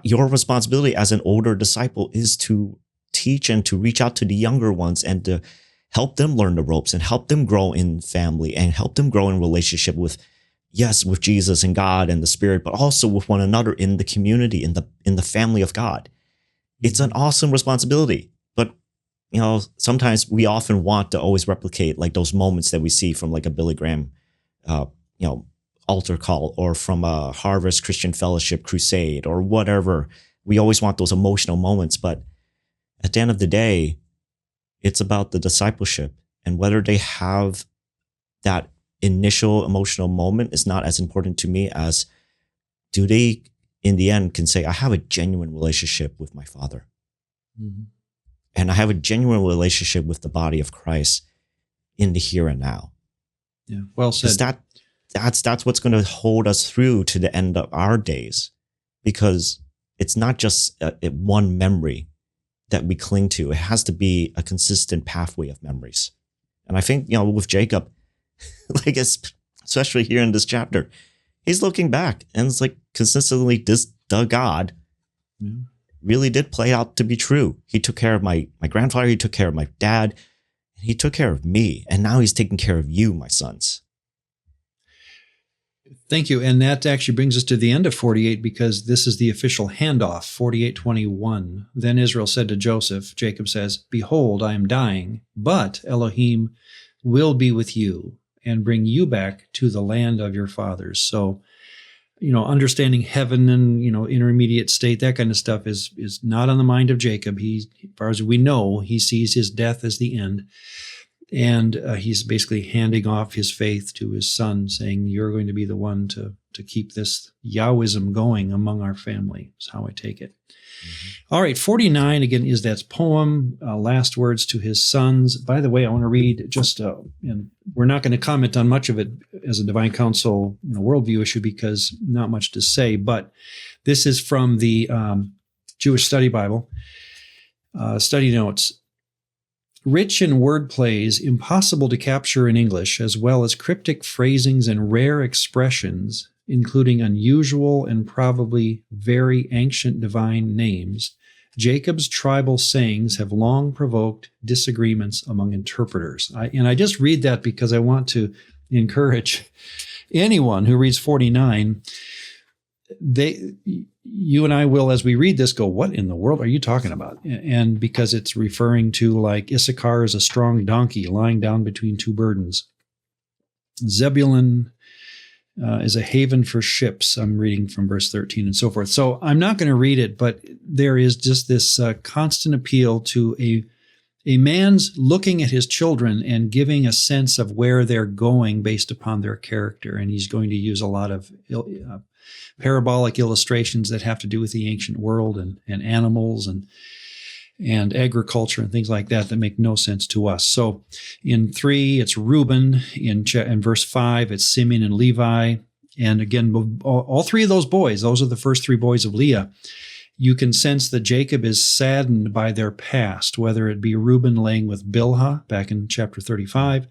your responsibility as an older disciple is to teach and to reach out to the younger ones and to help them learn the ropes and help them grow in family and help them grow in relationship with yes, with Jesus and God and the Spirit, but also with one another in the community, in the family of God. It's an awesome responsibility. But, sometimes we often want to always replicate like those moments that we see from like a Billy Graham, altar call, or from a Harvest Christian Fellowship crusade or whatever. We always want those emotional moments. But at the end of the day, it's about the discipleship, and whether they have that initial emotional moment is not as important to me as do they in the end can say, I have a genuine relationship with my Father. Mm-hmm. And I have a genuine relationship with the body of Christ in the here and now. Yeah, well said. That's what's going to hold us through to the end of our days, because it's not just one memory that we cling to. It has to be a consistent pathway of memories. And I think, with Jacob, like especially here in this chapter, he's looking back and it's like consistently the God really did play out to be true. He took care of my grandfather. He took care of my dad. And he took care of me. And now he's taking care of you, my sons. Thank you. And that actually brings us to the end of 48, because this is the official handoff, 48:21. Then Israel said to Joseph, Jacob says, behold, I am dying, but Elohim will be with you and bring you back to the land of your fathers. So, understanding heaven and, intermediate state, that kind of stuff is not on the mind of Jacob. As far as we know, he sees his death as the end. And he's basically handing off his faith to his son, saying, you're going to be the one to keep this Yahwism going among our family, is how I take it. Mm-hmm. All right, 49, again, is that poem, last words to his sons. By the way, I want to read just, and we're not going to comment on much of it as a Divine Council worldview issue, because not much to say, but this is from the Jewish Study Bible, study notes. Rich in word plays, impossible to capture in English, as well as cryptic phrasings and rare expressions, including unusual and probably very ancient divine names, Jacob's tribal sayings have long provoked disagreements among interpreters. I just read that because I want to encourage anyone who reads 49. You and I will, as we read this, go, what in the world are you talking about? And because it's referring to, like, Issachar is a strong donkey lying down between two burdens. Zebulun is a haven for ships. I'm reading from verse 13 and so forth. So I'm not going to read it, but there is just this constant appeal to a man's looking at his children and giving a sense of where they're going based upon their character. And he's going to use a lot of parabolic illustrations that have to do with the ancient world and animals and agriculture and things like that make no sense to us. So in 3, it's Reuben. In verse 5, it's Simeon and Levi. And again, all three of those boys, those are the first 3 boys of Leah. You can sense that Jacob is saddened by their past, whether it be Reuben laying with Bilhah back in chapter 35,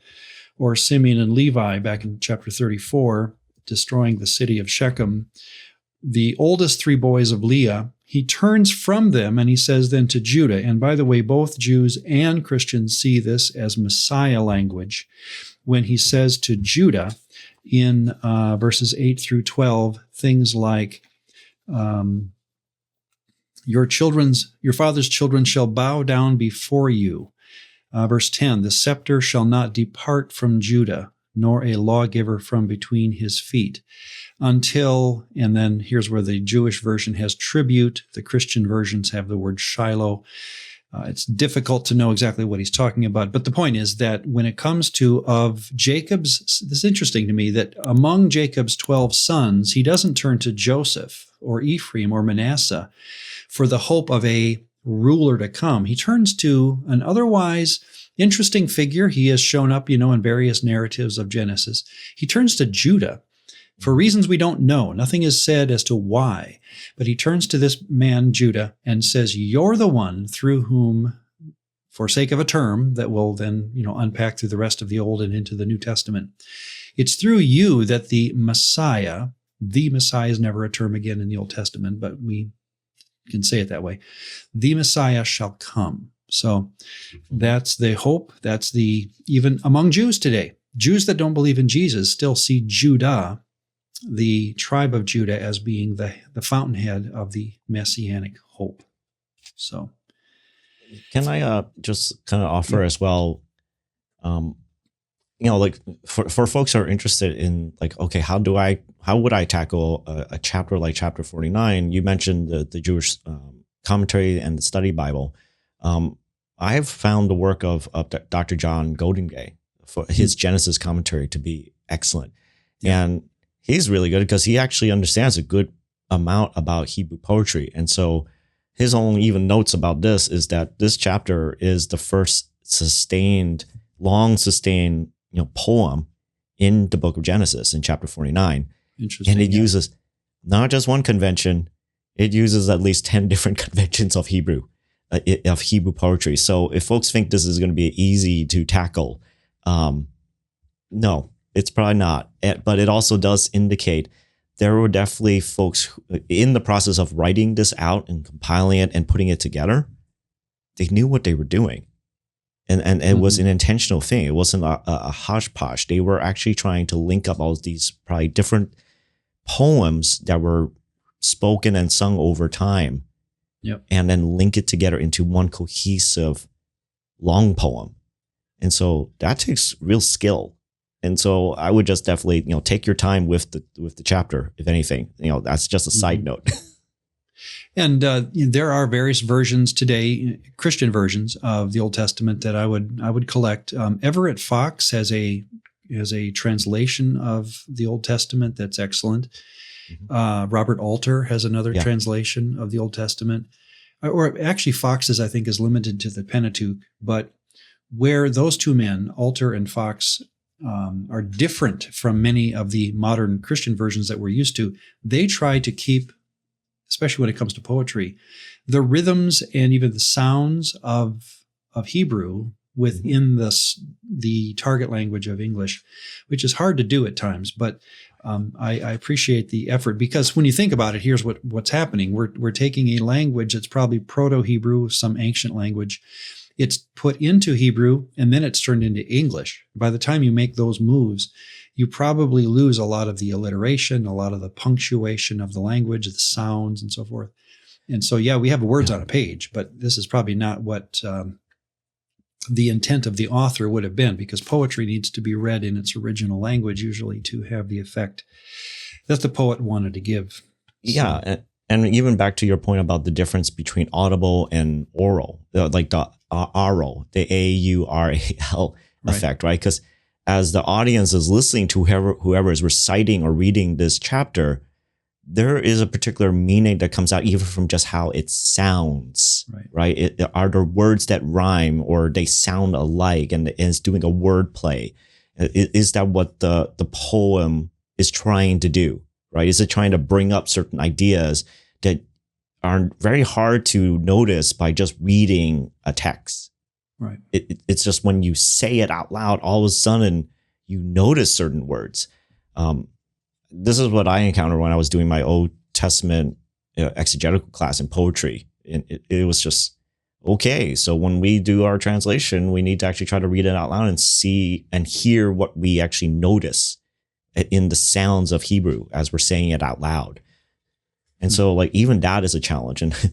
or Simeon and Levi back in chapter 34, destroying the city of Shechem. The oldest 3 boys of Leah, he turns from them and he says then to Judah. And by the way, both Jews and Christians see this as Messiah language when he says to Judah in verses 8 through 12, things like, your father's children shall bow down before you. Verse 10, the scepter shall not depart from Judah, nor a lawgiver from between his feet, until, and then here's where the Jewish version has tribute. The Christian versions have the word Shiloh. It's difficult to know exactly what he's talking about. But the point is that when it comes to of Jacob's, this is interesting to me, that among Jacob's 12 sons, he doesn't turn to Joseph or Ephraim or Manasseh for the hope of a ruler to come. He turns to an otherwise interesting figure. He has shown up, in various narratives of Genesis. He turns to Judah for reasons we don't know. Nothing is said as to why. But he turns to this man, Judah, and says, you're the one through whom, for sake of a term that will then, unpack through the rest of the Old and into the New Testament, it's through you that the Messiah is never a term again in the Old Testament, but we can say it that way. The Messiah shall come. So that's the hope. That's even among Jews today. Jews that don't believe in Jesus still see Judah the tribe of Judah as being the fountainhead of the messianic hope. So, can I just kind of offer as well? Like for folks who are interested in like, okay, how would I tackle a chapter like chapter 49? You mentioned the Jewish commentary and the study Bible. I've found the work of Dr. John Goldingay for his Genesis commentary to be excellent. Yeah. And he's really good because he actually understands a good amount about Hebrew poetry. And so his only even notes about this is that this chapter is the first long sustained, poem in the book of Genesis in chapter 49. Interesting. And it uses not just one convention, it uses at least 10 different conventions of Hebrew poetry. So if folks think this is going to be easy to tackle, no, it's probably not. But it also does indicate there were definitely folks who, in the process of writing this out and compiling it and putting it together, they knew what they were doing. And it was an intentional thing. It wasn't a hodgepodge. They were actually trying to link up all these probably different poems that were spoken and sung over time. Yep. And then link it together into one cohesive long poem. And so that takes real skill. And so I would just definitely, take your time with the chapter, if anything. That's just a side note. And there are various versions today, Christian versions of the Old Testament that I would collect. Everett Fox has a translation of the Old Testament that's excellent. Robert Alter has another translation of the Old Testament. Or actually, Fox's, I think, is limited to the Pentateuch. But where those two men, Alter and Fox, are different from many of the modern Christian versions that we're used to, they try to keep, especially when it comes to poetry, the rhythms and even the sounds of Hebrew within the target language of English, which is hard to do at times. But I appreciate the effort, because when you think about it, here's what's happening. We're taking a language that's probably Proto-Hebrew, some ancient language. It's put into Hebrew, and then it's turned into English. By the time you make those moves, you probably lose a lot of the alliteration, a lot of the punctuation of the language, the sounds, and so forth. And so, we have words on a page, but this is probably not what the intent of the author would have been, because poetry needs to be read in its original language usually to have the effect that the poet wanted to give. Yeah, so, and even back to your point about the difference between audible and oral, like the aural, the AURAL effect, right? Because as the audience is listening to whoever is reciting or reading this chapter, there is a particular meaning that comes out even from just how it sounds, right? Are there words that rhyme or they sound alike and it's doing a word play? Is that what the poem is trying to do, right? Is it trying to bring up certain ideas that are very hard to notice by just reading a text? Right. It's just when you say it out loud, all of a sudden you notice certain words. This is what I encountered when I was doing my Old Testament exegetical class in poetry. And it was just, okay, so when we do our translation, we need to actually try to read it out loud and see and hear what we actually notice in the sounds of Hebrew as we're saying it out loud. And so like even that is a challenge. And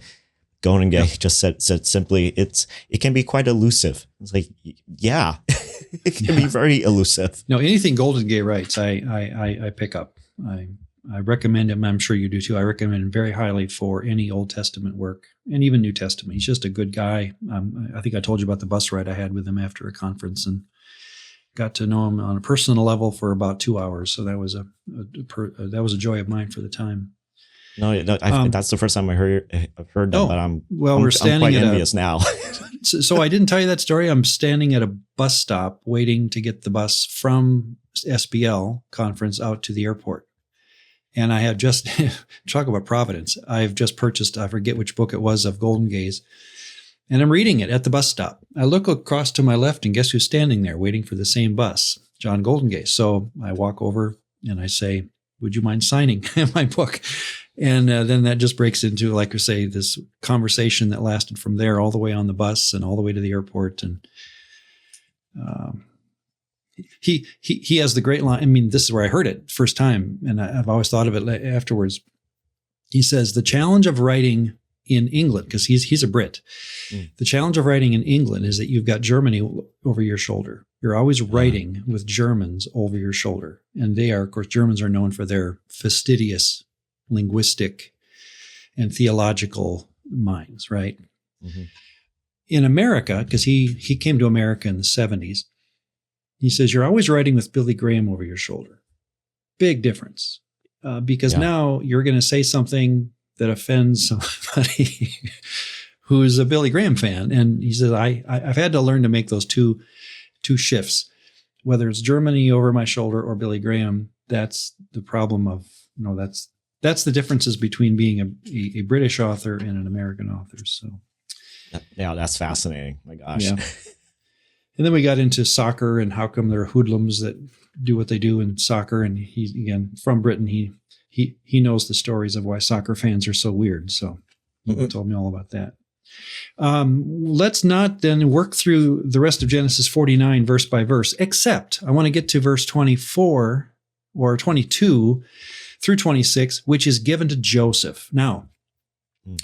Goldingay just said simply, it can be quite elusive. It's like, it can be very elusive. No, anything Goldingay writes, I pick up. I recommend him. I'm sure you do too. I recommend him very highly for any Old Testament work and even New Testament. He's just a good guy. I think I told you about the bus ride I had with him after a conference and got to know him on a personal level for about 2 hours. So that was a joy of mine for the time. No, that's the first time I've heard that, but I'm quite envious now. So I didn't tell you that story. I'm standing at a bus stop waiting to get the bus from SBL conference out to the airport. And I had just, talk about Providence, I've just purchased, I forget which book it was, of Goldingay's, and I'm reading it at the bus stop. I look across to my left, and guess who's standing there waiting for the same bus? John Goldingay. So I walk over and I say, would you mind signing my book? And then that just breaks into, like I say, this conversation that lasted from there all the way on the bus and all the way to the airport. And he has the great line. I mean, this is where I heard it first time, and I've always thought of it afterwards. He says, the challenge of writing in England, because he's a Brit, the challenge of writing in England is that you've got Germany over your shoulder. You're always writing with Germans over your shoulder. And they are, of course, Germans are known for their fastidious linguistic and theological minds, right? Mm-hmm. In America, because he came to America in the 70s, he says, you're always writing with Billy Graham over your shoulder. Big difference. Because now you're going to say something that offends somebody who's a Billy Graham fan. And he says, I've had to learn to make those two shifts, whether it's Germany over my shoulder or Billy Graham. That's the problem of, that's the differences between being a British author and an American author. So, yeah, that's fascinating. My gosh. Yeah. And then we got into soccer and how come there are hoodlums that do what they do in soccer. And he's, again, from Britain, he knows the stories of why soccer fans are so weird. So he told me all about that. Let's not then work through the rest of Genesis 49 verse by verse, except I want to get to verse 24 or 22 through 26, which is given to Joseph. Now,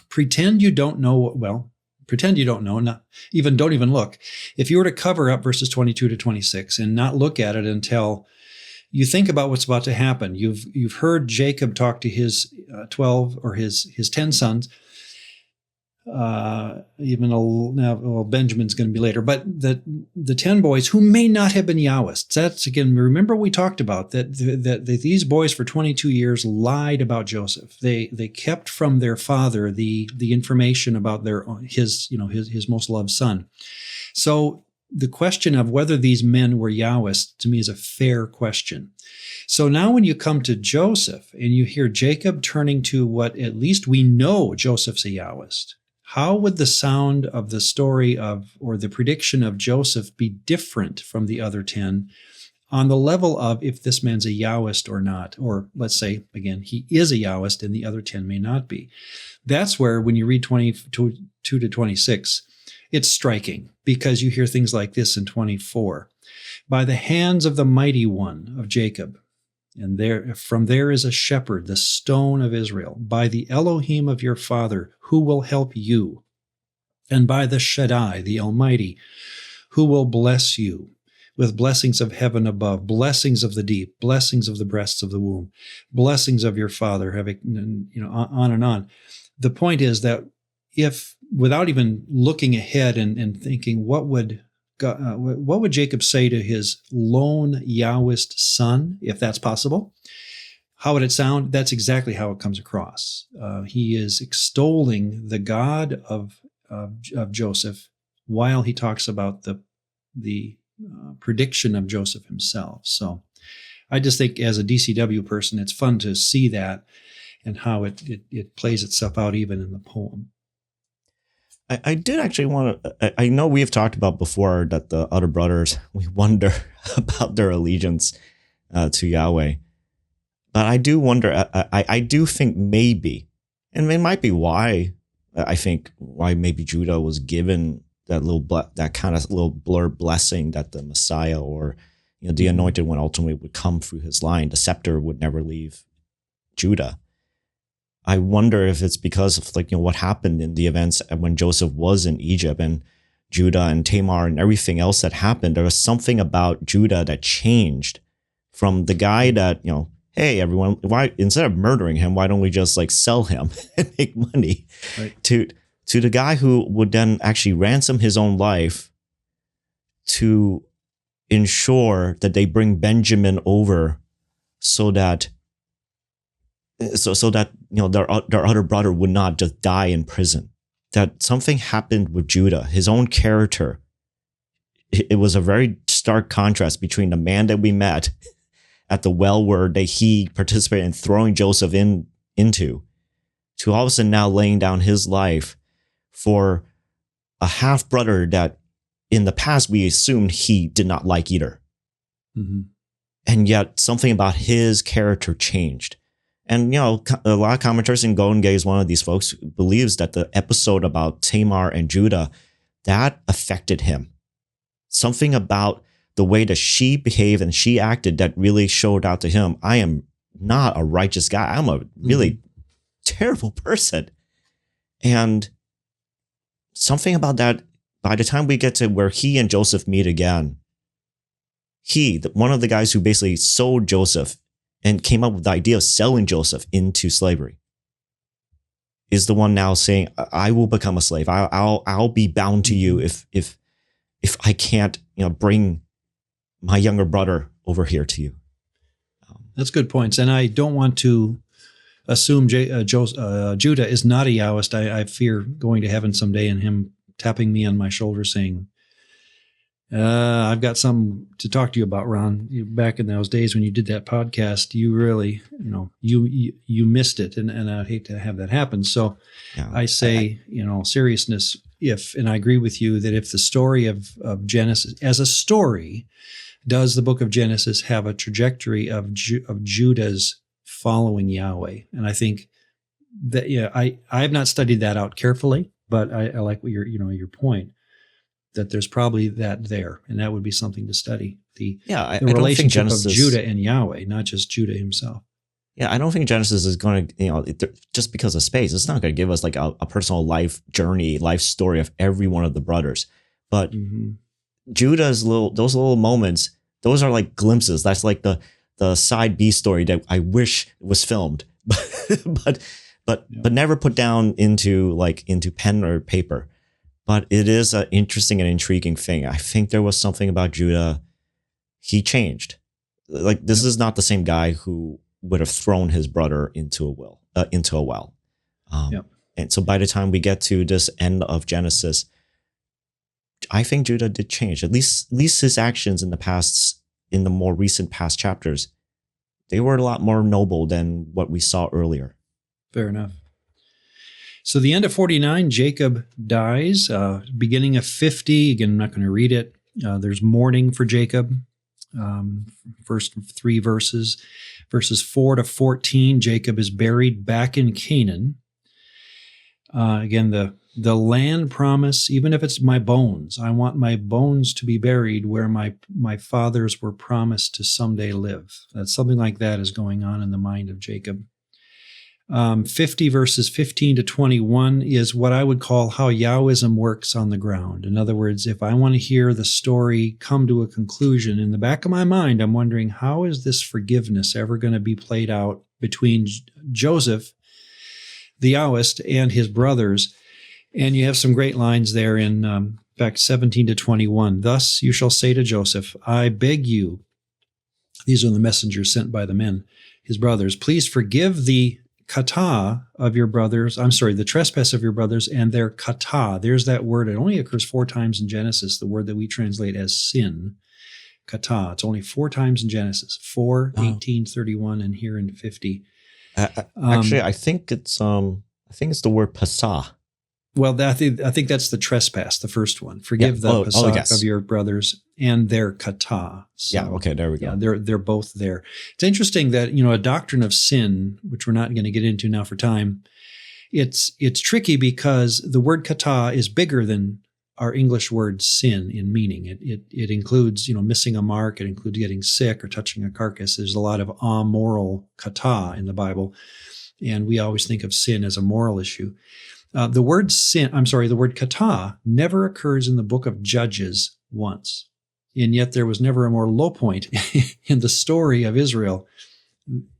pretend you don't know. Don't even look. If you were to cover up verses 22 to 26 and not look at it until you think about what's about to happen, you've heard Jacob talk to his 12 or his 10 sons. Benjamin's going to be later, but the 10 boys who may not have been Yahwists. That's, again, remember we talked about that these boys for 22 years lied about Joseph. They kept from their father the information about his most loved son. So the question of whether these men were Yahwists to me is a fair question. So now when you come to Joseph and you hear Jacob turning to what at least we know Joseph's a Yahwist, how would the sound of the story or the prediction of Joseph be different from the other 10 on the level of if this man's a Yahwist or not? Or let's say, again, he is a Yahwist and the other 10 may not be. That's where when you read 22 to 26, it's striking because you hear things like this in 24. By the hands of the mighty one of Jacob, and from there is a shepherd, the stone of Israel, by the Elohim of your father, who will help you, and by the Shaddai, the Almighty, who will bless you with blessings of heaven above, blessings of the deep, blessings of the breasts of the womb, blessings of your father, on and on. The point is that if, without even looking ahead and thinking, what would Jacob say to his lone Yahwist son, if that's possible? How would it sound? That's exactly how it comes across. He is extolling the God of Joseph while he talks about the prediction of Joseph himself. So I just think as a DCW person, it's fun to see that and how it plays itself out even in the poem. I did actually want to, I know we've talked about before that the other brothers, we wonder about their allegiance to Yahweh. But I do wonder, I do think maybe, and it might be why, I think why maybe Judah was given that kind of little blurred blessing that the Messiah or the Anointed One ultimately would come through his line. The scepter would never leave Judah. I wonder if it's because of what happened in the events when Joseph was in Egypt and Judah and Tamar and everything else that happened. There was something about Judah that changed from the guy that, hey, everyone, why instead of murdering him, why don't we just sell him and make money? Right. To the guy who would then actually ransom his own life to ensure that they bring Benjamin over so that their other brother would not just die in prison. That something happened with Judah, his own character. It was a very stark contrast between the man that we met at the well where he participated in throwing Joseph into, to all of a sudden now laying down his life for a half brother that in the past we assumed he did not like either. Mm-hmm. And yet something about his character changed. And, a lot of commentators, and Golden Gate is one of these folks, believes that the episode about Tamar and Judah, that affected him. Something about the way that she behaved and she acted that really showed out to him, I am not a righteous guy. I'm a really terrible person. And something about that, by the time we get to where he and Joseph meet again, one of the guys who basically sold Joseph and came up with the idea of selling Joseph into slavery, is the one now saying, I will become a slave. I'll be bound to you if I can't, bring my younger brother over here to you. That's good points. And I don't want to assume Judah is not a Yahwist. I fear going to heaven someday and him tapping me on my shoulder saying, I've got something to talk to you about, Ron. Back in those days when you did that podcast, you really, you missed it. And I'd hate to have that happen. So I say, seriousness, and I agree with you that if the story of Genesis, as a story, does the book of Genesis have a trajectory of Judah's following Yahweh? And I think that, I have not studied that out carefully, but I like what your point, that there's probably that there, and that would be something to study. The relationship of Judah and Yahweh, not just Judah himself. Yeah, I don't think Genesis is going to, just because of space, it's not going to give us like a personal life journey, life story of every one of the brothers. But Judah's those little moments, those are like glimpses. That's like the side B story that I wish was filmed, but never put down into pen or paper. But it is an interesting and intriguing thing. I think there was something about Judah. He changed. Like, this is not the same guy who would have thrown his brother into a well. And so by the time we get to this end of Genesis, I think Judah did change. At least his actions in the more recent past chapters, they were a lot more noble than what we saw earlier. Fair enough. So the end of 49, Jacob dies. Beginning of 50, again, I'm not going to read it. There's mourning for Jacob. First 3 verses. Verses 4 to 14, Jacob is buried back in Canaan. Again, the land promise, even if it's my bones, I want my bones to be buried where my fathers were promised to someday live. That's something like that is going on in the mind of Jacob. 50 verses 15 to 21 is what I would call how Yahwism works on the ground. In other words, if I want to hear the story come to a conclusion, in the back of my mind, I'm wondering, how is this forgiveness ever going to be played out between Joseph, the Yahwist, and his brothers? And you have some great lines there in fact, 17 to 21. Thus you shall say to Joseph, I beg you, these are the messengers sent by the men, his brothers, please forgive the kata of your brothers, the trespass of your brothers and their kata. There's that word. It only occurs 4 times in Genesis, the word that we translate as sin. Kata. It's only 4 times in Genesis. 4, 18, 31, and here in 50. Actually, I think it's the word pasa. Well, I think that's the trespass, the first one. Forgive the pasak of your brothers and their kata. So, okay, there we go. Yeah, they're both there. It's interesting that, a doctrine of sin, which we're not going to get into now for time, it's tricky because the word kata is bigger than our English word sin in meaning. It includes, missing a mark. It includes getting sick or touching a carcass. There's a lot of amoral kata in the Bible, and we always think of sin as a moral issue. The word kata never occurs in the book of Judges once. And yet there was never a more low point in the story of Israel,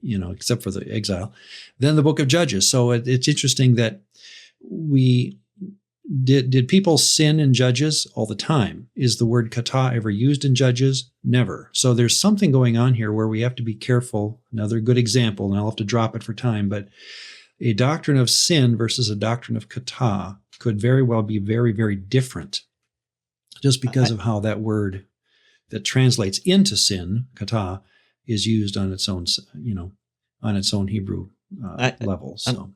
except for the exile, than the book of Judges. So it's interesting that did people sin in Judges? All the time. Is the word kata ever used in Judges? Never. So there's something going on here where we have to be careful. Another good example, and I'll have to drop it for time, but a doctrine of sin versus a doctrine of kata could very well be very, very different, just because of how that word that translates into sin, kata, is used on its own, on its own Hebrew level. So,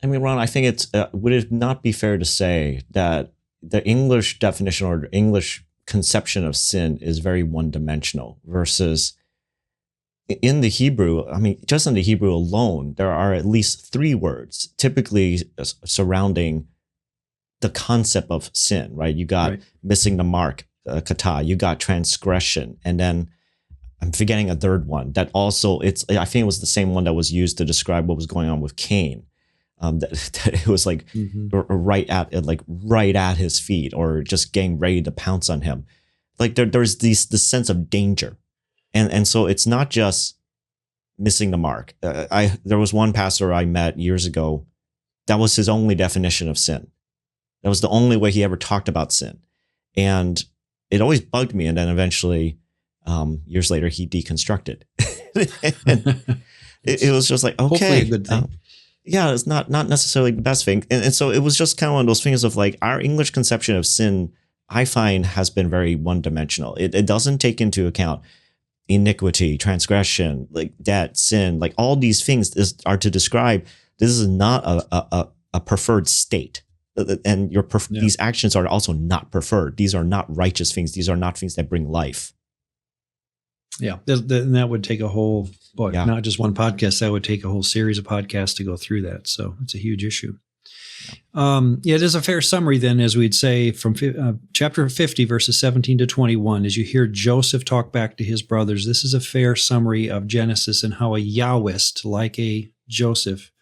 Ron, I think would it not be fair to say that the English definition or the English conception of sin is very one-dimensional versus in the Hebrew, just in the Hebrew alone, there are at least 3 words typically surrounding the concept of sin, right? You got missing the mark, kata, you got transgression, and then I'm forgetting a third one that also I think it was the same one that was used to describe what was going on with Cain. That it was like right at his feet, or just getting ready to pounce on him. Like there's this sense of danger, and so it's not just missing the mark. There was one pastor I met years ago that was his only definition of sin. That was the only way he ever talked about sin, and it always bugged me. And then eventually, years later, he deconstructed. it was just like, okay, hopefully a good thing. Yeah, it's not necessarily the best thing. And so it was just kind of one of those things of like, our English conception of sin, I find, has been very one-dimensional. It doesn't take into account iniquity, transgression, like debt, sin, like all these things are to describe this is not a preferred state. And these actions are also not preferred. These are not righteous things. These are not things that bring life. Yeah, and that would take a whole book, not just one podcast. That would take a whole series of podcasts to go through that. So it's a huge issue. It is a fair summary then, as we'd say, from chapter 50, verses 17 to 21, as you hear Joseph talk back to his brothers. This is a fair summary of Genesis and how a Yahwist, like a Joseph,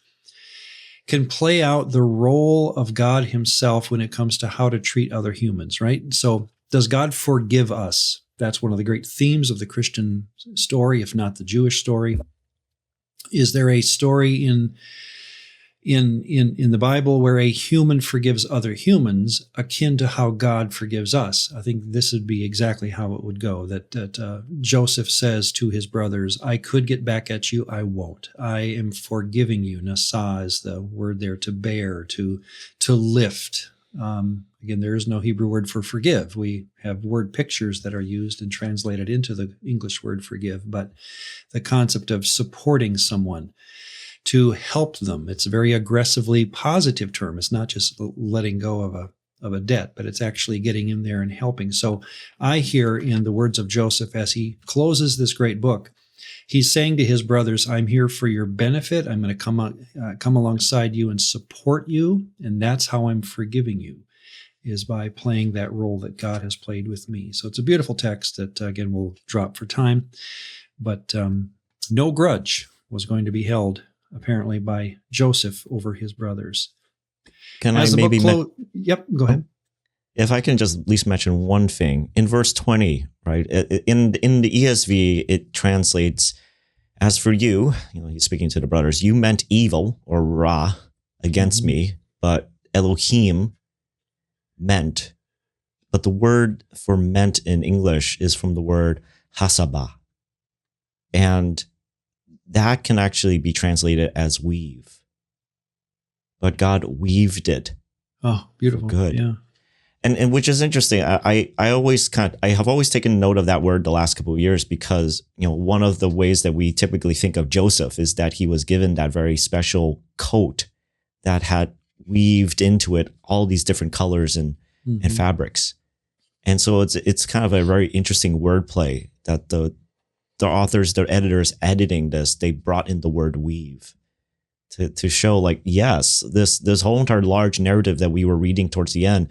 can play out the role of God himself when it comes to how to treat other humans, right? So does God forgive us? That's one of the great themes of the Christian story, if not the Jewish story. Is there a story in the Bible where a human forgives other humans akin to how God forgives us? I think this would be exactly how it would go, that Joseph says to his brothers, I could get back at you, I won't. I am forgiving you. Nasa is the word there, to bear, to lift. Again, there is no Hebrew word for forgive. We have word pictures that are used and translated into the English word forgive, but the concept of supporting someone, to help them. It's a very aggressively positive term. It's not just letting go of a debt, but it's actually getting in there and helping. So I hear in the words of Joseph as he closes this great book, he's saying to his brothers, I'm here for your benefit. I'm going to come alongside you and support you. And that's how I'm forgiving you, is by playing that role that God has played with me. So it's a beautiful text that, again, we'll drop for time. But no grudge was going to be held, apparently, by Joseph over his brothers. Can I maybe... Yep, go ahead. If I can just at least mention one thing. In verse 20, right, in the ESV, it translates, as for you, he's speaking to the brothers, you meant evil, or ra, against me, but Elohim meant. But the word for meant in English is from the word hasaba. And that can actually be translated as weave. But God weaved it. Oh, beautiful. Good. Yeah. And which is interesting. I have always taken note of that word the last couple of years, because one of the ways that we typically think of Joseph is that he was given that very special coat that had weaved into it all these different colors and fabrics. And so it's kind of a very interesting wordplay that the authors, the editors editing this, they brought in the word weave to show, like, yes, this whole entire large narrative that we were reading towards the end,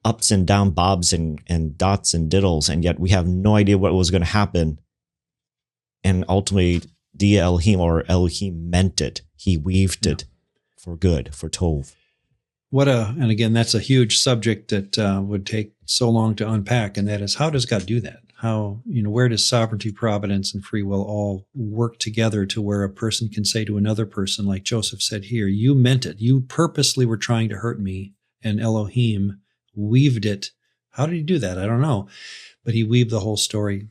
ups and down, bobs and dots and diddles, and yet we have no idea what was going to happen. And ultimately, the Elohim, or Elohim, meant it. He weaved it for good, for tov. And again, that's a huge subject that would take so long to unpack, and that is, how does God do that? How, where does sovereignty, providence, and free will all work together to where a person can say to another person, like Joseph said here, you meant it. You purposely were trying to hurt me, and Elohim weaved it. How did he do that? I don't know. But he weaved the whole story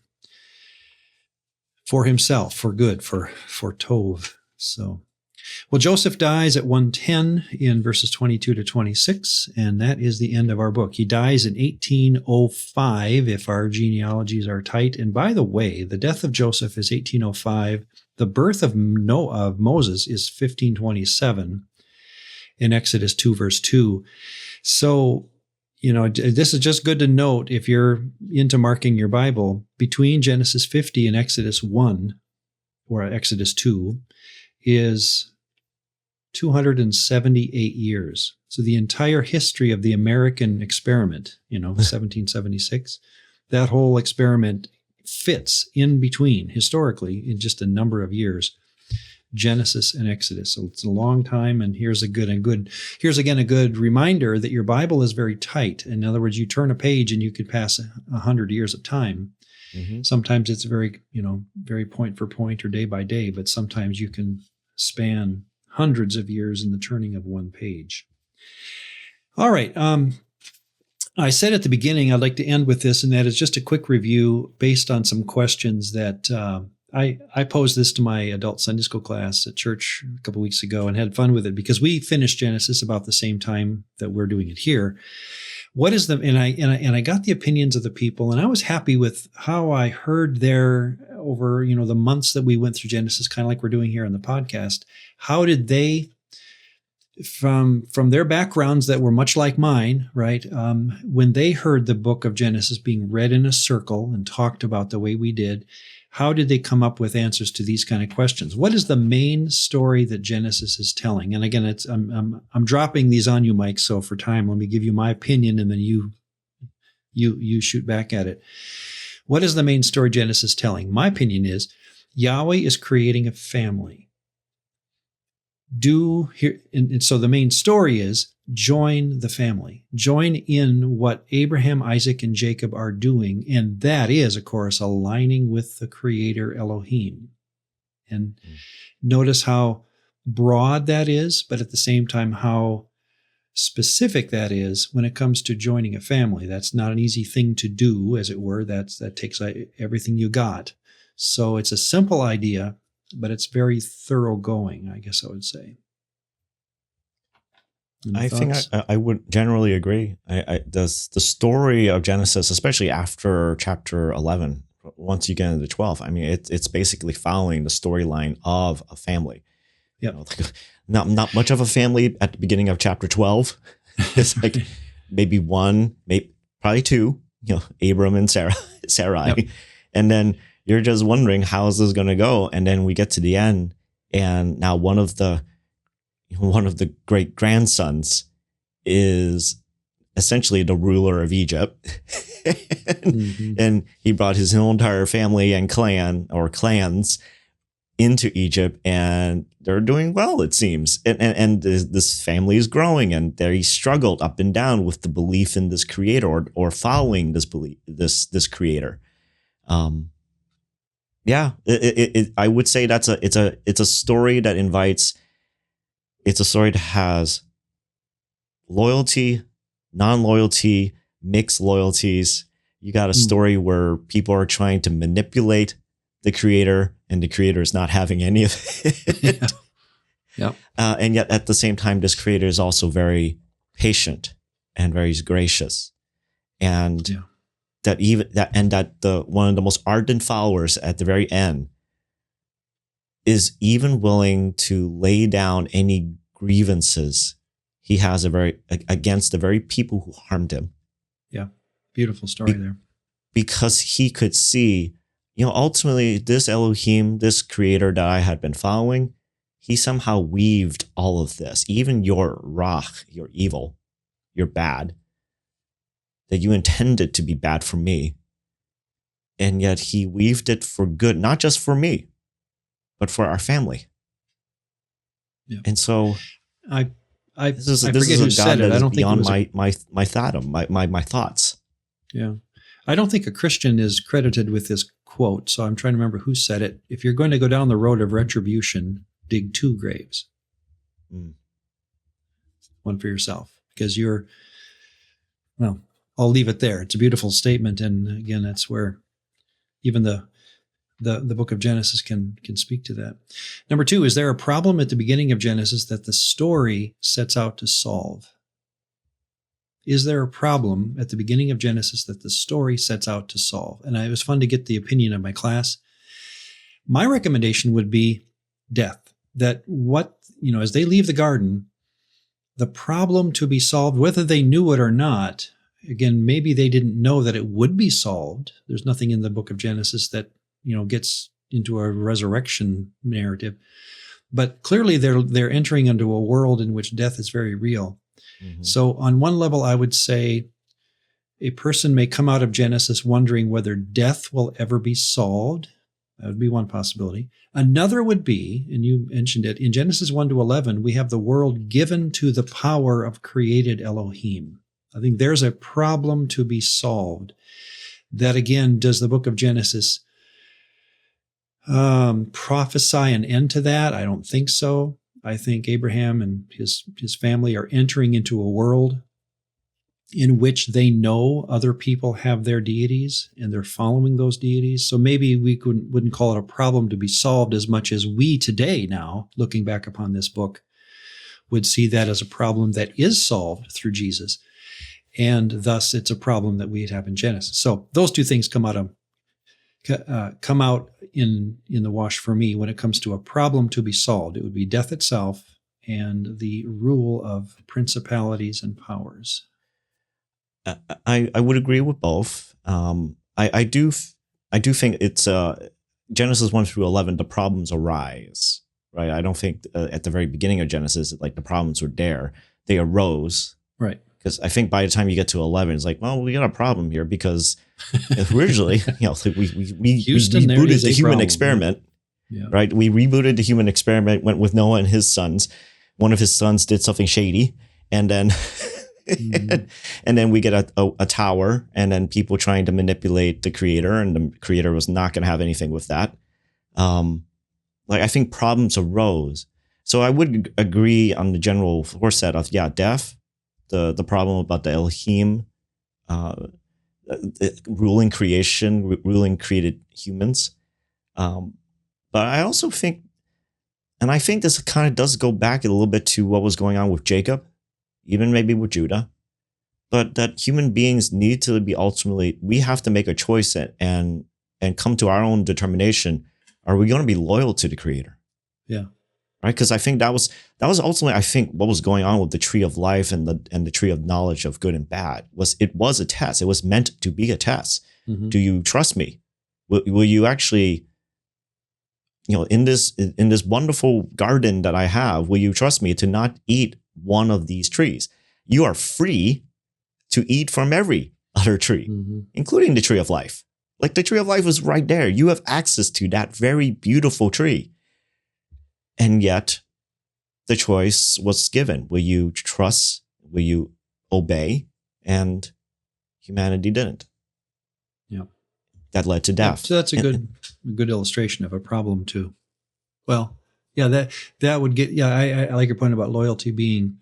for himself, for good, for tov. So, well, Joseph dies at 110 in verses 22 to 26, and that is the end of our book. He dies in 1805, if our genealogies are tight. And by the way, the death of Joseph is 1805. The birth of Moses is 1527 in Exodus 2, verse 2. So, this is just good to note if you're into marking your Bible. Between Genesis 50 and Exodus 1, or Exodus 2, is 278 years. So the entire history of the American experiment, 1776, that whole experiment fits in between historically in just a number of years, Genesis and Exodus. So it's a long time. And here's again a good reminder that your Bible is very tight. In other words, you turn a page and you could pass 100 years of time. Mm-hmm. Sometimes it's very point for point or day by day, but sometimes you can span hundreds of years in the turning of one page. All right. I said at the beginning, I'd like to end with this, and that is just a quick review based on some questions that I posed this to my adult Sunday school class at church a couple weeks ago and had fun with it because we finished Genesis about the same time that we're doing it here. What is and I got the opinions of the people, and I was happy with how I heard there over, the months that we went through Genesis, kind of like we're doing here on the podcast. How did they, from their backgrounds that were much like mine, right? When they heard the book of Genesis being read in a circle and talked about the way we did, how did they come up with answers to these kind of questions? What is the main story that Genesis is telling? And again, I'm dropping these on you, Mike. So for time, let me give you my opinion, and then you shoot back at it. What is the main story Genesis telling? My opinion is Yahweh is creating a family. And so the main story is join the family. Join in what Abraham, Isaac, and Jacob are doing. And that is, of course, aligning with the Creator Elohim. And notice how broad that is, but at the same time, how specific that is when it comes to joining a family. That's not an easy thing to do, as it were. That takes everything you got. So it's a simple idea, but it's very thoroughgoing, I guess I would say. I think I would generally agree. The story of Genesis, especially after chapter 11, once you get into 12, I mean, it's basically following the storyline of a family. Yeah, not much of a family at the beginning of chapter 12. It's like maybe one, maybe probably two. Abram and Sarai, yep. And then you're just wondering how is this going to go, and then we get to the end, and now one of the great grandsons is essentially the ruler of Egypt. And he brought his whole entire family and clans into Egypt, and they're doing well, it seems. And this family is growing, and he struggled up and down with the belief in this creator or following this belief, this creator. Yeah, I would say it's a story that invites. It's a story that has loyalty, non-loyalty, mixed loyalties. You got a story where people are trying to manipulate the creator, and the creator is not having any of it. Yeah. And yet at the same time, this creator is also very patient and very gracious. And that one of the most ardent followers at the very end is even willing to lay down any grievances he has against the very people who harmed him. Yeah, beautiful story there. Because he could see, ultimately this Elohim, this creator that I had been following, he somehow weaved all of this, even your rach, your evil, your bad, that you intended to be bad for me. And yet he weaved it for good, not just for me, but for our family. Yeah. And so this is a God that is beyond my thoughts. Yeah. I don't think a Christian is credited with this quote, so I'm trying to remember who said it. If you're going to go down the road of retribution, dig 2 graves. One for yourself. Because I'll leave it there. It's a beautiful statement, and again, that's where even the book of Genesis can speak to that. Number 2, is there a problem at the beginning of Genesis that the story sets out to solve? Is there a problem at the beginning of Genesis that the story sets out to solve? And it was fun to get the opinion of my class. My recommendation would be death. That as they leave the garden, the problem to be solved, whether they knew it or not, again, maybe they didn't know that it would be solved. There's nothing in the book of Genesis that gets into a resurrection narrative. But clearly they're entering into a world in which death is very real. Mhm. So on one level, I would say a person may come out of Genesis wondering whether death will ever be solved. That would be one possibility. Another would be, and you mentioned it, in Genesis 1 to 11, we have the world given to the power of created Elohim. I think there's a problem to be solved. That again, does the book of Genesis prophesy an end to that? I don't think so. I think Abraham and his family are entering into a world in which they know other people have their deities and they're following those deities. So maybe we wouldn't call it a problem to be solved as much as we today now, looking back upon this book, would see that as a problem that is solved through Jesus. And thus it's a problem that we'd have in Genesis. So those two things come out in the wash for me when it comes to a problem to be solved. It would be death itself and the rule of principalities and powers. I would agree with both. I do think it's Genesis 1 through 11. The problems arise, right? I don't think at the very beginning of Genesis, like the problems were there. They arose, right? Because I think by the time you get to 11, it's like, well, we got a problem here because originally, we rebooted the human experiment, right? We rebooted the human experiment, went with Noah and his sons. One of his sons did something shady, and then. And then we get a tower, and then people trying to manipulate the creator, and the creator was not going to have anything with that. I think problems arose. So I would agree on the general foreset of, death, the problem about the Elohim, ruling creation, ruling created humans. But I also think, and I think this kind of does go back a little bit to what was going on with Jacob, even maybe with Judah, but that human beings need to be ultimately, we have to make a choice and come to our own determination. Are we going to be loyal to the creator? Yeah. Right. Because I think that was ultimately, I think, what was going on with the tree of life and the tree of knowledge of good and bad it was a test. It was meant to be a test. Mm-hmm. Do you trust me? Will you actually, in this wonderful garden that I have, will you trust me to not eat one of these trees? You are free to eat from every other tree, including the tree of life. Like the tree of life is right there. You have access to that very beautiful tree. And yet the choice was given. Will you trust? Will you obey? And humanity didn't. Yeah. That led to death. So that's a good illustration of a problem too. Well, yeah, that would get, I like your point about loyalty being,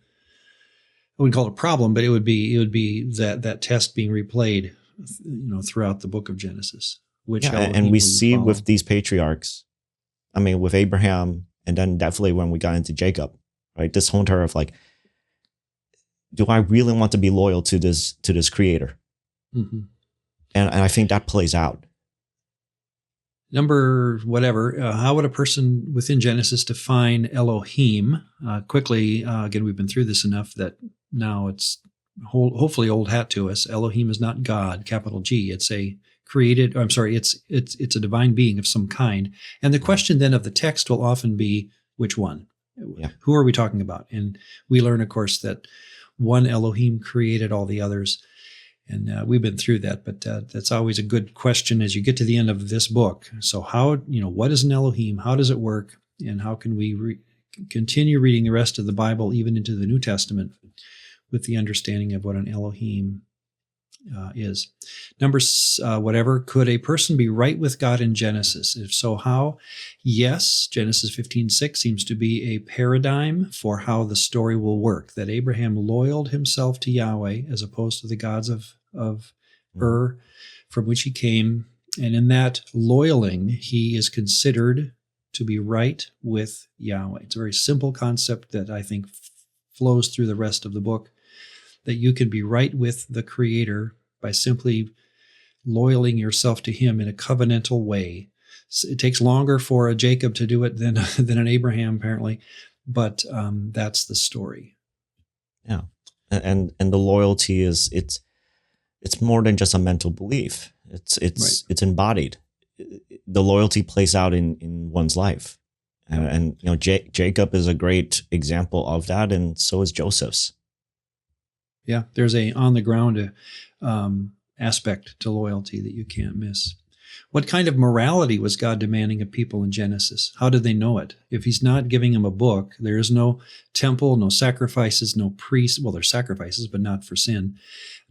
I wouldn't call it a problem, but it would be that test being replayed, throughout the book of Genesis. And we see with these patriarchs, I mean, with Abraham, and then definitely when we got into Jacob, right? This whole terror of like, do I really want to be loyal to this creator? Mm-hmm. And I think that plays out. Number whatever, how would a person within Genesis define Elohim? Quickly, again, we've been through this enough that now it's hopefully old hat to us. Elohim is not God, capital G. It's a created, it's a divine being of some kind. And the question then of the text will often be, which one? Yeah. Who are we talking about? And we learn, of course, that one Elohim created all the others. And we've been through that, but that's always a good question as you get to the end of this book. So what is an Elohim? How does it work? And how can we continue reading the rest of the Bible, even into the New Testament, with the understanding of what an Elohim is? Number whatever, could a person be right with God in Genesis? If so, how? Yes, Genesis 15:6 seems to be a paradigm for how the story will work, that Abraham loyaled himself to Yahweh as opposed to the gods of Ur, from which he came. And in that loyaling, he is considered to be right with Yahweh. It's a very simple concept that I think flows through the rest of the book, that you can be right with the Creator by simply loyaling yourself to him in a covenantal way. It takes longer for a Jacob to do it than an Abraham, apparently, but that's the story. Yeah, and the loyalty is it's more than just a mental belief. It's embodied. The loyalty plays out in one's life, and Jacob is a great example of that, and so is Joseph's. Yeah. There's a on the ground aspect to loyalty that you can't miss. What kind of morality was God demanding of people in Genesis? How did they know it? If he's not giving them a book, there is no temple, no sacrifices, no priests. Well, there's sacrifices, but not for sin.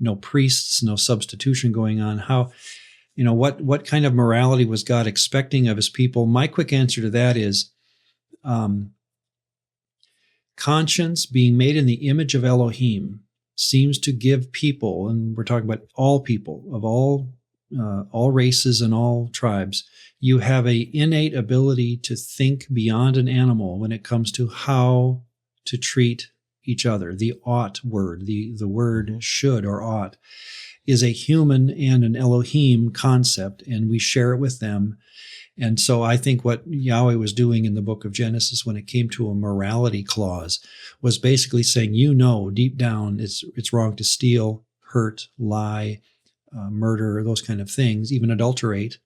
No priests, no substitution going on. How, what kind of morality was God expecting of his people? My quick answer to that is conscience, being made in the image of Elohim, seems to give people, and we're talking about all people of all races and all tribes, you have a innate ability to think beyond an animal when it comes to how to treat each other. The ought word, the word should or ought, is a human and an Elohim concept, and we share it with them. And so I think what Yahweh was doing in the book of Genesis when it came to a morality clause was basically saying, deep down it's wrong to steal, hurt, lie, murder, those kind of things, even adulterate,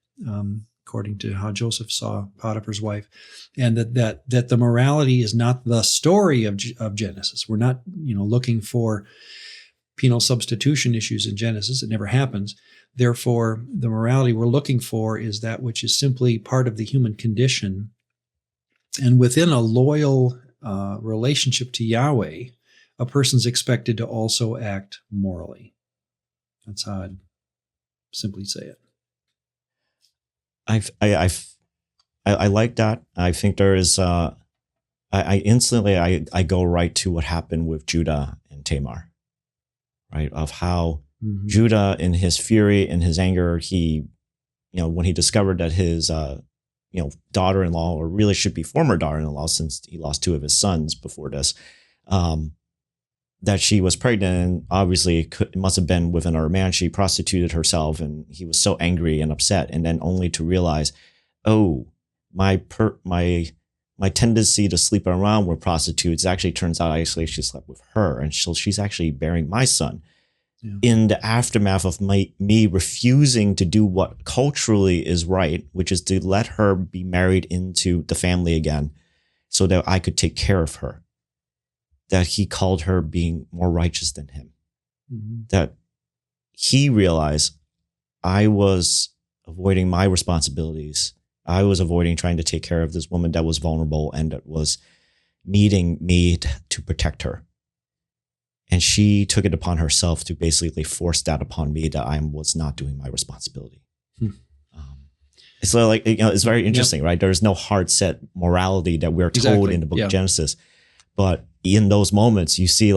according to how Joseph saw Potiphar's wife, and that the morality is not the story of Genesis. We're not, looking for penal substitution issues in Genesis. It never happens. Therefore, the morality we're looking for is that which is simply part of the human condition. And within a loyal relationship to Yahweh, a person's expected to also act morally. That's how I'd simply say it. I like that. I think there is. I instantly go right to what happened with Judah and Tamar, right? Of how Judah, in his fury, in his anger, he, when he discovered that his, daughter-in-law, or really should be former daughter-in-law, since he lost two of his sons before this, that she was pregnant, and obviously it must have been with another man. She prostituted herself, and he was so angry and upset, and then only to realize, my tendency to sleep around with prostitutes actually turns out she slept with her, and she's actually bearing my son. Yeah. In the aftermath of me refusing to do what culturally is right, which is to let her be married into the family again so that I could take care of her, that he called her being more righteous than him. Mm-hmm. That he realized I was avoiding my responsibilities. I was avoiding trying to take care of this woman that was vulnerable and that was needing me to protect her. And she took it upon herself to basically force that upon me, that I was not doing my responsibility. It's like, it's very interesting, right? There's no hard set morality that we're told in the book of Genesis. But in those moments, you see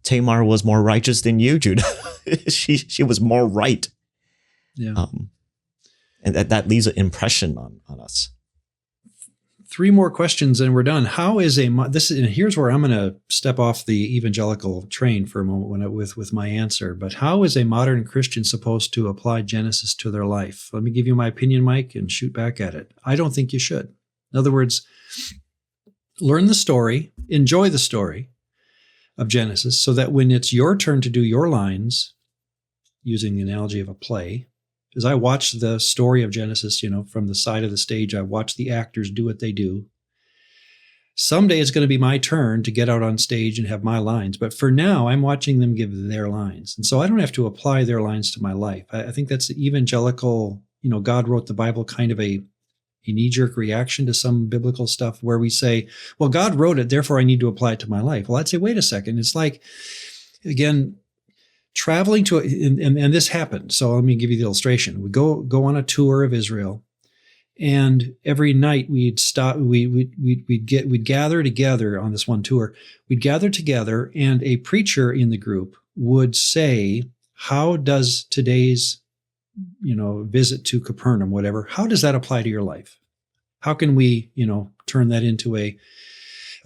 Tamar was more righteous than you, Judah. she was more right. Yeah. And that leaves an impression on us. 3 more questions and we're done. How is and here's where I'm going to step off the evangelical train for a moment with my answer. But how is a modern Christian supposed to apply Genesis to their life? Let me give you my opinion, Mike, and shoot back at it. I don't think you should. In other words, learn the story, enjoy the story of Genesis, so that when it's your turn to do your lines, using the analogy of a play, as I watch the story of Genesis, from the side of the stage, I watch the actors do what they do. Someday it's going to be my turn to get out on stage and have my lines. But for now, I'm watching them give their lines. And so I don't have to apply their lines to my life. I think that's the evangelical, God wrote the Bible kind of a knee-jerk reaction to some biblical stuff where we say, well, God wrote it, therefore I need to apply it to my life. Well, I'd say, wait a second. It's like, again, traveling to, and this happened. So let me give you the illustration. We go on a tour of Israel, and every night we'd gather together on this one tour. We'd gather together, and a preacher in the group would say, how does today's, visit to Capernaum, whatever, how does that apply to your life? How can we, turn that into a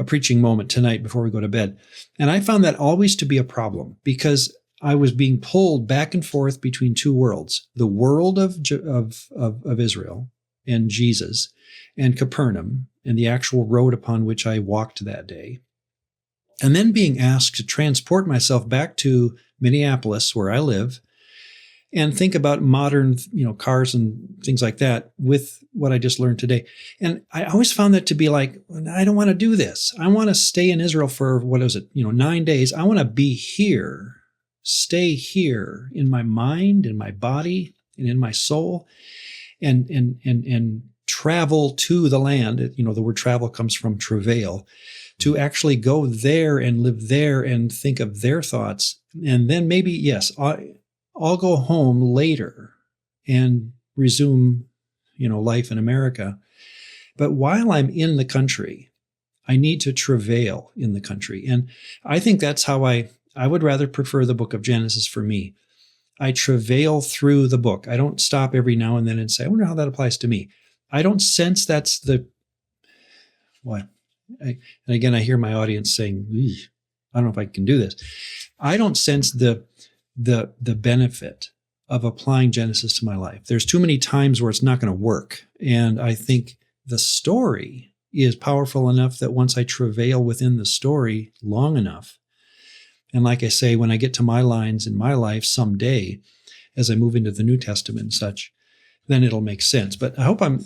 preaching moment tonight before we go to bed? And I found that always to be a problem, because I was being pulled back and forth between two worlds: the world of Israel and Jesus, and Capernaum and the actual road upon which I walked that day. And then being asked to transport myself back to Minneapolis, where I live, and think about modern, cars and things like that with what I just learned today. And I always found that to be like, I don't want to do this. I want to stay in Israel for, 9 days. I want to be here, stay here in my mind, in my body, and in my soul, and travel to the land. The word travel comes from travail, to actually go there and live there and think of their thoughts. And then maybe, yes, I'll go home later and resume, life in America. But while I'm in the country, I need to travail in the country. And I think that's how I would rather prefer the book of Genesis for me. I travail through the book. I don't stop every now and then and say, I wonder how that applies to me. I don't sense that's what? And again, I hear my audience saying, I don't know if I can do this. I don't sense the benefit of applying Genesis to my life. There's too many times where it's not going to work. And I think the story is powerful enough that once I travail within the story long enough, and like I say, when I get to my lines in my life someday, as I move into the New Testament and such, then it'll make sense. But I hope I'm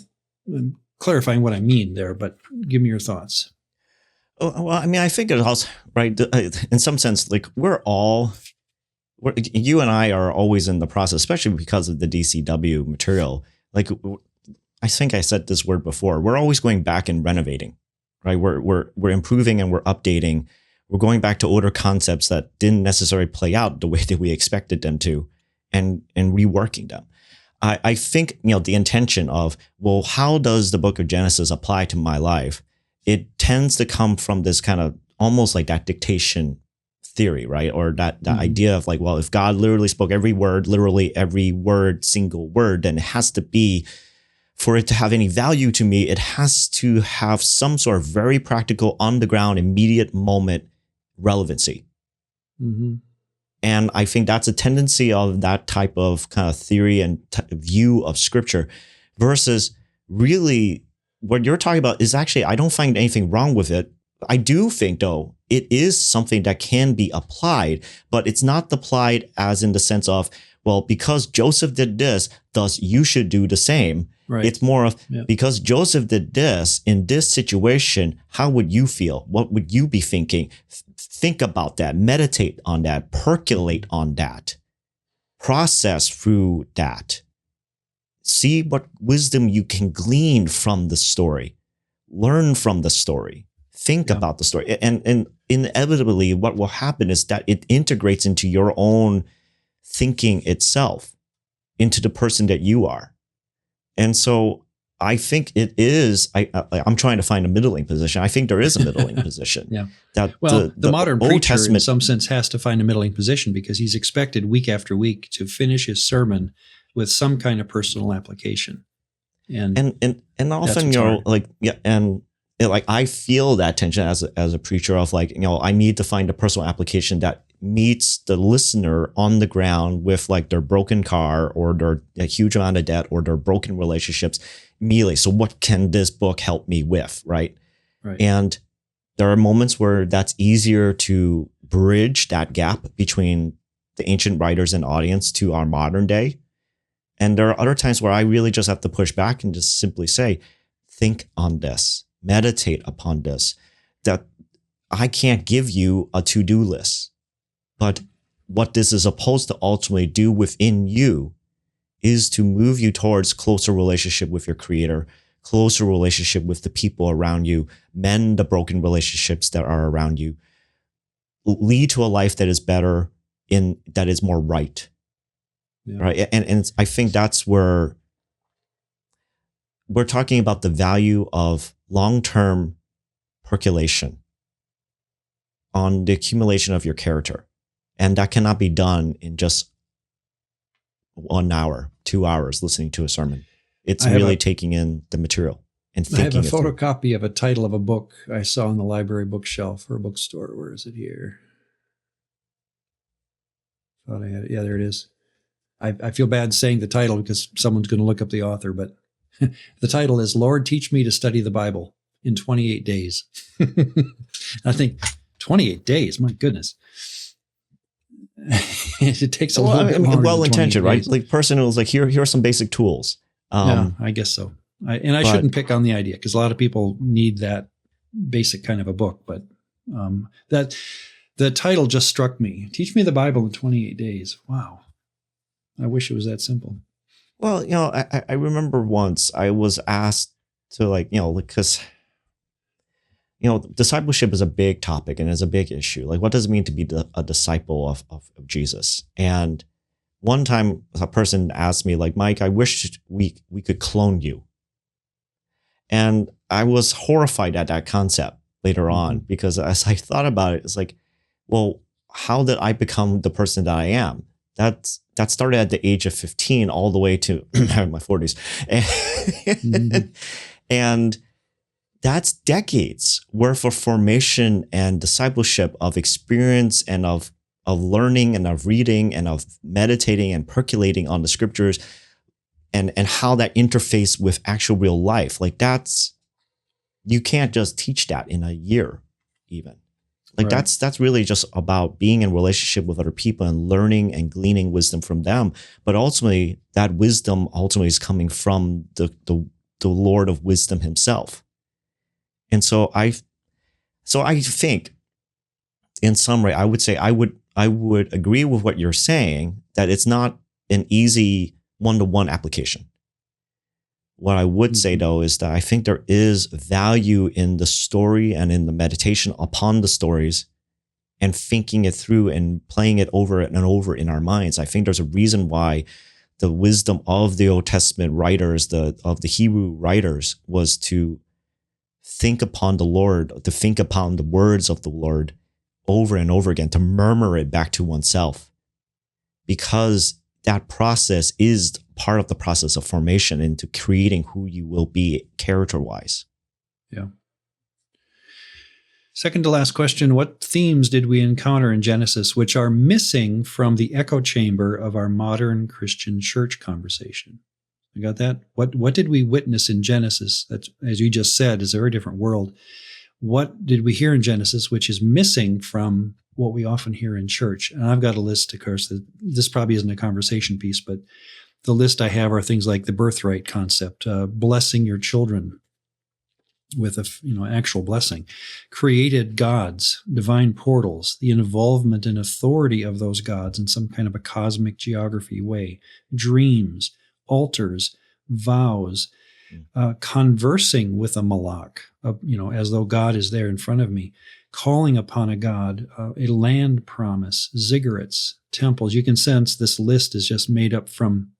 clarifying what I mean there, but give me your thoughts. Well, I mean, I think it also, right, in some sense, like you and I are always in the process, especially because of the DCW material. Like, I think I said this word before, we're always going back and renovating, right? We're improving and we're updating. We're going back to older concepts that didn't necessarily play out the way that we expected them to, and reworking them. I think, the intention of, well, how does the book of Genesis apply to my life? It tends to come from this kind of almost like that dictation theory, right? Or that idea of like, well, if God literally spoke literally every word, single word, then it has to be, for it to have any value to me, it has to have some sort of very practical, on the ground, immediate moment relevancy. Mm-hmm. And I think that's a tendency of that type of kind of theory and view of scripture, versus really what you're talking about is actually, I don't find anything wrong with it. I do think, though, it is something that can be applied, but it's not applied as in the sense of, well, because Joseph did this, thus you should do the same. Right. It's more of, because Joseph did this in this situation, how would you feel? What would you be thinking? Think about that, meditate on that, percolate on that, process through that. See what wisdom you can glean from the story, learn from the story, think about the story. And inevitably what will happen is that it integrates into your own thinking itself, into the person that you are. And so I think it is, I'm trying to find a middling position. I think there is a middling position. That the modern Old preacher Testament, in some sense, has to find a middling position because he's expected week after week to finish his sermon with some kind of personal application. And often, I feel that tension as a preacher of like, I need to find a personal application that meets the listener on the ground with like their broken car or their a huge amount of debt or their broken relationships immediately. So what can this book help me with? Right. And there are moments where that's easier to bridge that gap between the ancient writers and audience to our modern day. And there are other times where I really just have to push back and just simply say, think on this, meditate upon this, that I can't give you a to-do list. But what this is supposed to ultimately do within you is to move you towards closer relationship with your creator, closer relationship with the people around you, mend the broken relationships that are around you, lead to a life that is better, that is more right. Right. And I think that's where we're talking about the value of long-term percolation on the accumulation of your character. And that cannot be done in just 1 hour, 2 hours listening to a sermon. It's really taking in the material and thinking. I have a photocopy of a title of a book I saw on the library bookshelf or a bookstore. Where is it here? Thought I had it. Yeah, there it is. I feel bad saying the title because someone's going to look up the author, but the title is Lord, Teach Me to Study the Bible in 28 Days. I think 28 days, my goodness. It takes a little bit longer. Well-intentioned, right? Like person who was like, here are some basic tools. Yeah, I guess so. I shouldn't pick on the idea because a lot of people need that basic kind of a book. But that the title just struck me. Teach me the Bible in 28 days. Wow. I wish it was that simple. Well, I remember once I was asked to because discipleship is a big topic and is a big issue. Like, what does it mean to be a disciple of Jesus? And one time a person asked me, like, Mike, I wish we could clone you. And I was horrified at that concept later on, because as I thought about it, it's like, well, how did I become the person that I am? That started at the age of 15 all the way to my 40s. And that's decades worth of formation and discipleship of experience and of learning and of reading and of meditating and percolating on the scriptures and how that interface with actual real life. Like you can't just teach that in a year even. Like right. That's really just about being in relationship with other people and learning and gleaning wisdom from them. But ultimately, that wisdom is coming from the Lord of wisdom himself. And so I think, in summary, I would say I would agree with what you're saying, that it's not an easy one-to-one application. What I would say, though, is that I think there is value in the story and in the meditation upon the stories and thinking it through and playing it over and over in our minds. I think there's a reason why the wisdom of the Old Testament writers, of the Hebrew writers, was to think upon the Lord, to think upon the words of the Lord over and over again, to murmur it back to oneself, because that process is part of the process of formation into creating who you will be character-wise. Yeah. Second to last question, what themes did we encounter in Genesis which are missing from the echo chamber of our modern Christian church conversation? You got that? What did we witness in Genesis? That's, as you just said, is a very different world. What did we hear in Genesis which is missing from what we often hear in church? And I've got a list, of course, that this probably isn't a conversation piece, but the list I have are things like the birthright concept, blessing your children with actual blessing, created gods, divine portals, the involvement and authority of those gods in some kind of a cosmic geography way, dreams, altars, vows, conversing with a malach, as though God is there in front of me, calling upon a god, a land promise, ziggurats, temples. You can sense this list is just made up from,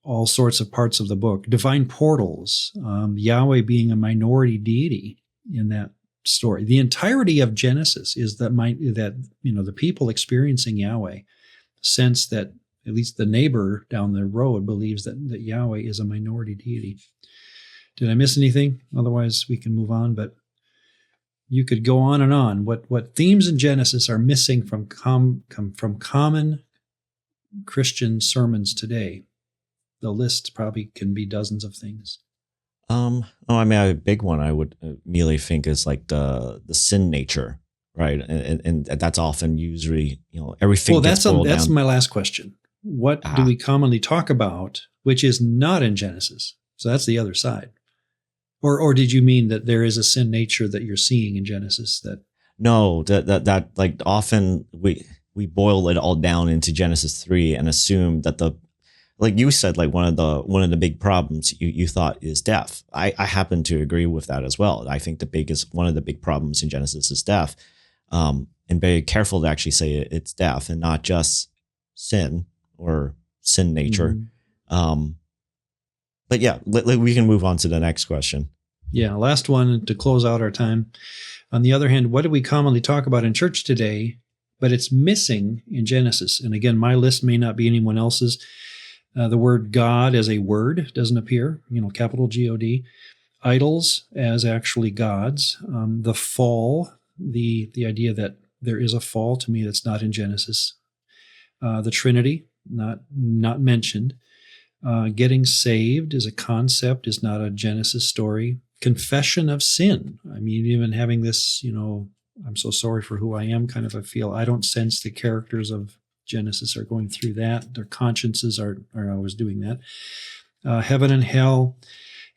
all sorts of parts of the book. Divine portals, Yahweh being a minority deity in that story. The entirety of Genesis is that the people experiencing Yahweh sense that at least the neighbor down the road believes that Yahweh is a minority deity. Did I miss anything? Otherwise, we can move on. But you could go on and on. What themes in Genesis are missing from common Christian sermons today? The list probably can be dozens of things. A big one I would immediately think is like the sin nature, right? And that's often usually, everything. Well, that's my last question. What do we commonly talk about, which is not in Genesis? So that's the other side. Or did you mean that there is a sin nature that you're seeing in Genesis that? No, that like often we boil it all down into Genesis 3 and assume that like you said, like one of the big problems you thought is death. I happen to agree with that as well. I think one of the big problems in Genesis is death. And very careful to actually say it's death and not just sin or sin nature. Mm-hmm. But yeah, we can move on to the next question. Yeah, last one to close out our time. On the other hand, what do we commonly talk about in church today, but it's missing in Genesis? And again, my list may not be anyone else's. The word God as a word doesn't appear, capital G-O-D. Idols as actually gods. The fall, the idea that there is a fall, to me, that's not in Genesis. The Trinity, not mentioned. Getting saved as a concept is not a Genesis story. Confession of sin. I mean, even having this, I'm so sorry for who I am kind of a feel. I don't sense the characters of Genesis are going through that. Their consciences are always doing that. Heaven and hell,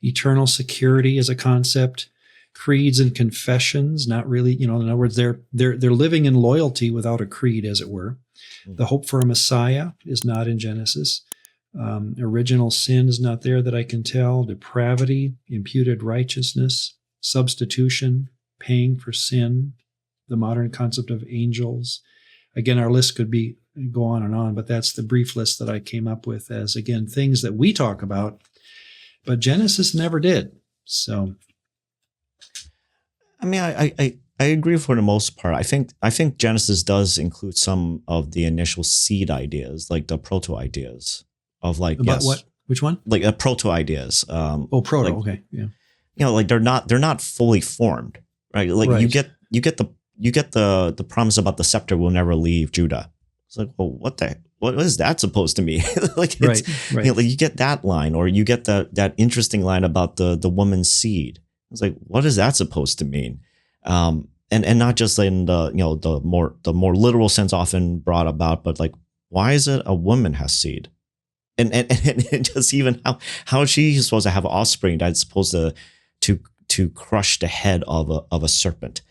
eternal security as a concept, creeds and confessions, not really, in other words, they're living in loyalty without a creed, as it were. The hope for a Messiah is not in Genesis. Original sin is not there that I can tell. Depravity, imputed righteousness, substitution, paying for sin, the modern concept of angels. Again, our list could go on, but that's the brief list that I came up with as, again, things that we talk about, but Genesis never did. So, I mean, I agree for the most part. I think Genesis does include some of the initial seed ideas, like the proto ideas of like about what? Which one? Like proto ideas. Proto. Like, okay, yeah. Like they're not fully formed, right? Like right. you get the promise about the scepter will never leave Judah. It's like, well, what is that supposed to mean? Like, it's, right. Like you get that line, or you get that interesting line about the woman's seed. It's like, what is that supposed to mean? And not just in the more literal sense often brought about, but like, why is it a woman has seed? And just even how she's supposed to have offspring that's supposed to crush the head of a serpent.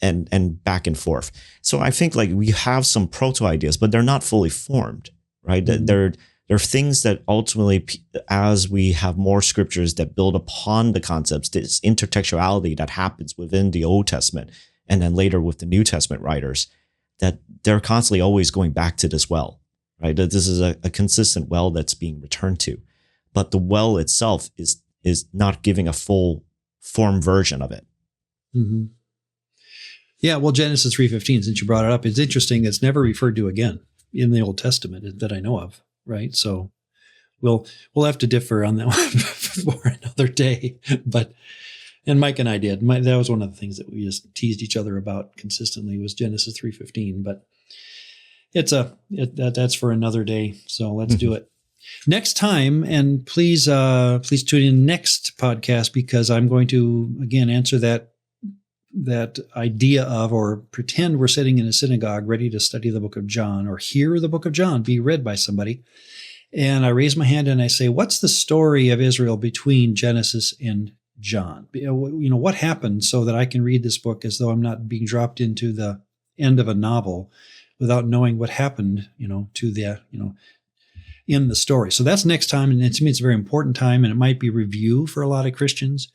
And back and forth. So I think like we have some proto ideas, but they're not fully formed, right? Mm-hmm. They're things that ultimately, as we have more scriptures that build upon the concepts, this intertextuality that happens within the Old Testament and then later with the New Testament writers, that they're constantly always going back to this well, right? That this is a consistent well that's being returned to, but the well itself is not giving a full form version of it. Mm-hmm. Yeah, well, Genesis 3:15, since you brought it up, it's interesting. It's never referred to again in the Old Testament that I know of, right? So we'll have to differ on that one for another day. And Mike and I did. That was one of the things that we just teased each other about consistently was Genesis 3:15. But that's for another day. So let's do it next time. And please tune in next podcast, because I'm going to again answer that idea of, or pretend we're sitting in a synagogue ready to study the book of John or hear the book of John be read by somebody. And I raise my hand and I say, what's the story of Israel between Genesis and John? What happened so that I can read this book as though I'm not being dropped into the end of a novel without knowing what happened, to the, in the story. So that's next time. And to me, it's a very important time, and it might be review for a lot of Christians.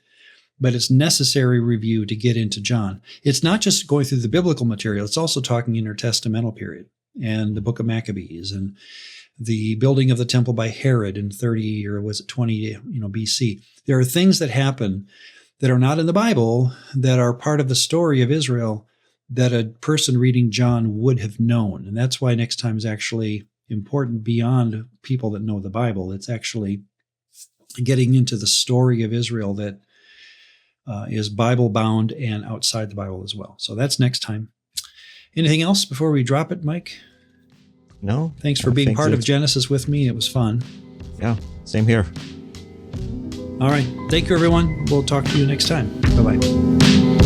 But it's necessary review to get into John. It's not just going through the biblical material. It's also talking intertestamental period and the book of Maccabees and the building of the temple by Herod in 30 or was it 20, BC. There are things that happen that are not in the Bible that are part of the story of Israel that a person reading John would have known. And that's why next time is actually important beyond people that know the Bible. It's actually getting into the story of Israel that is Bible bound and outside the Bible as well. So that's next time. Anything else before we drop it, Mike? No. Thanks for being part of Genesis with me. It was fun. Yeah, same here. All right. Thank you, everyone. We'll talk to you next time. Bye-bye.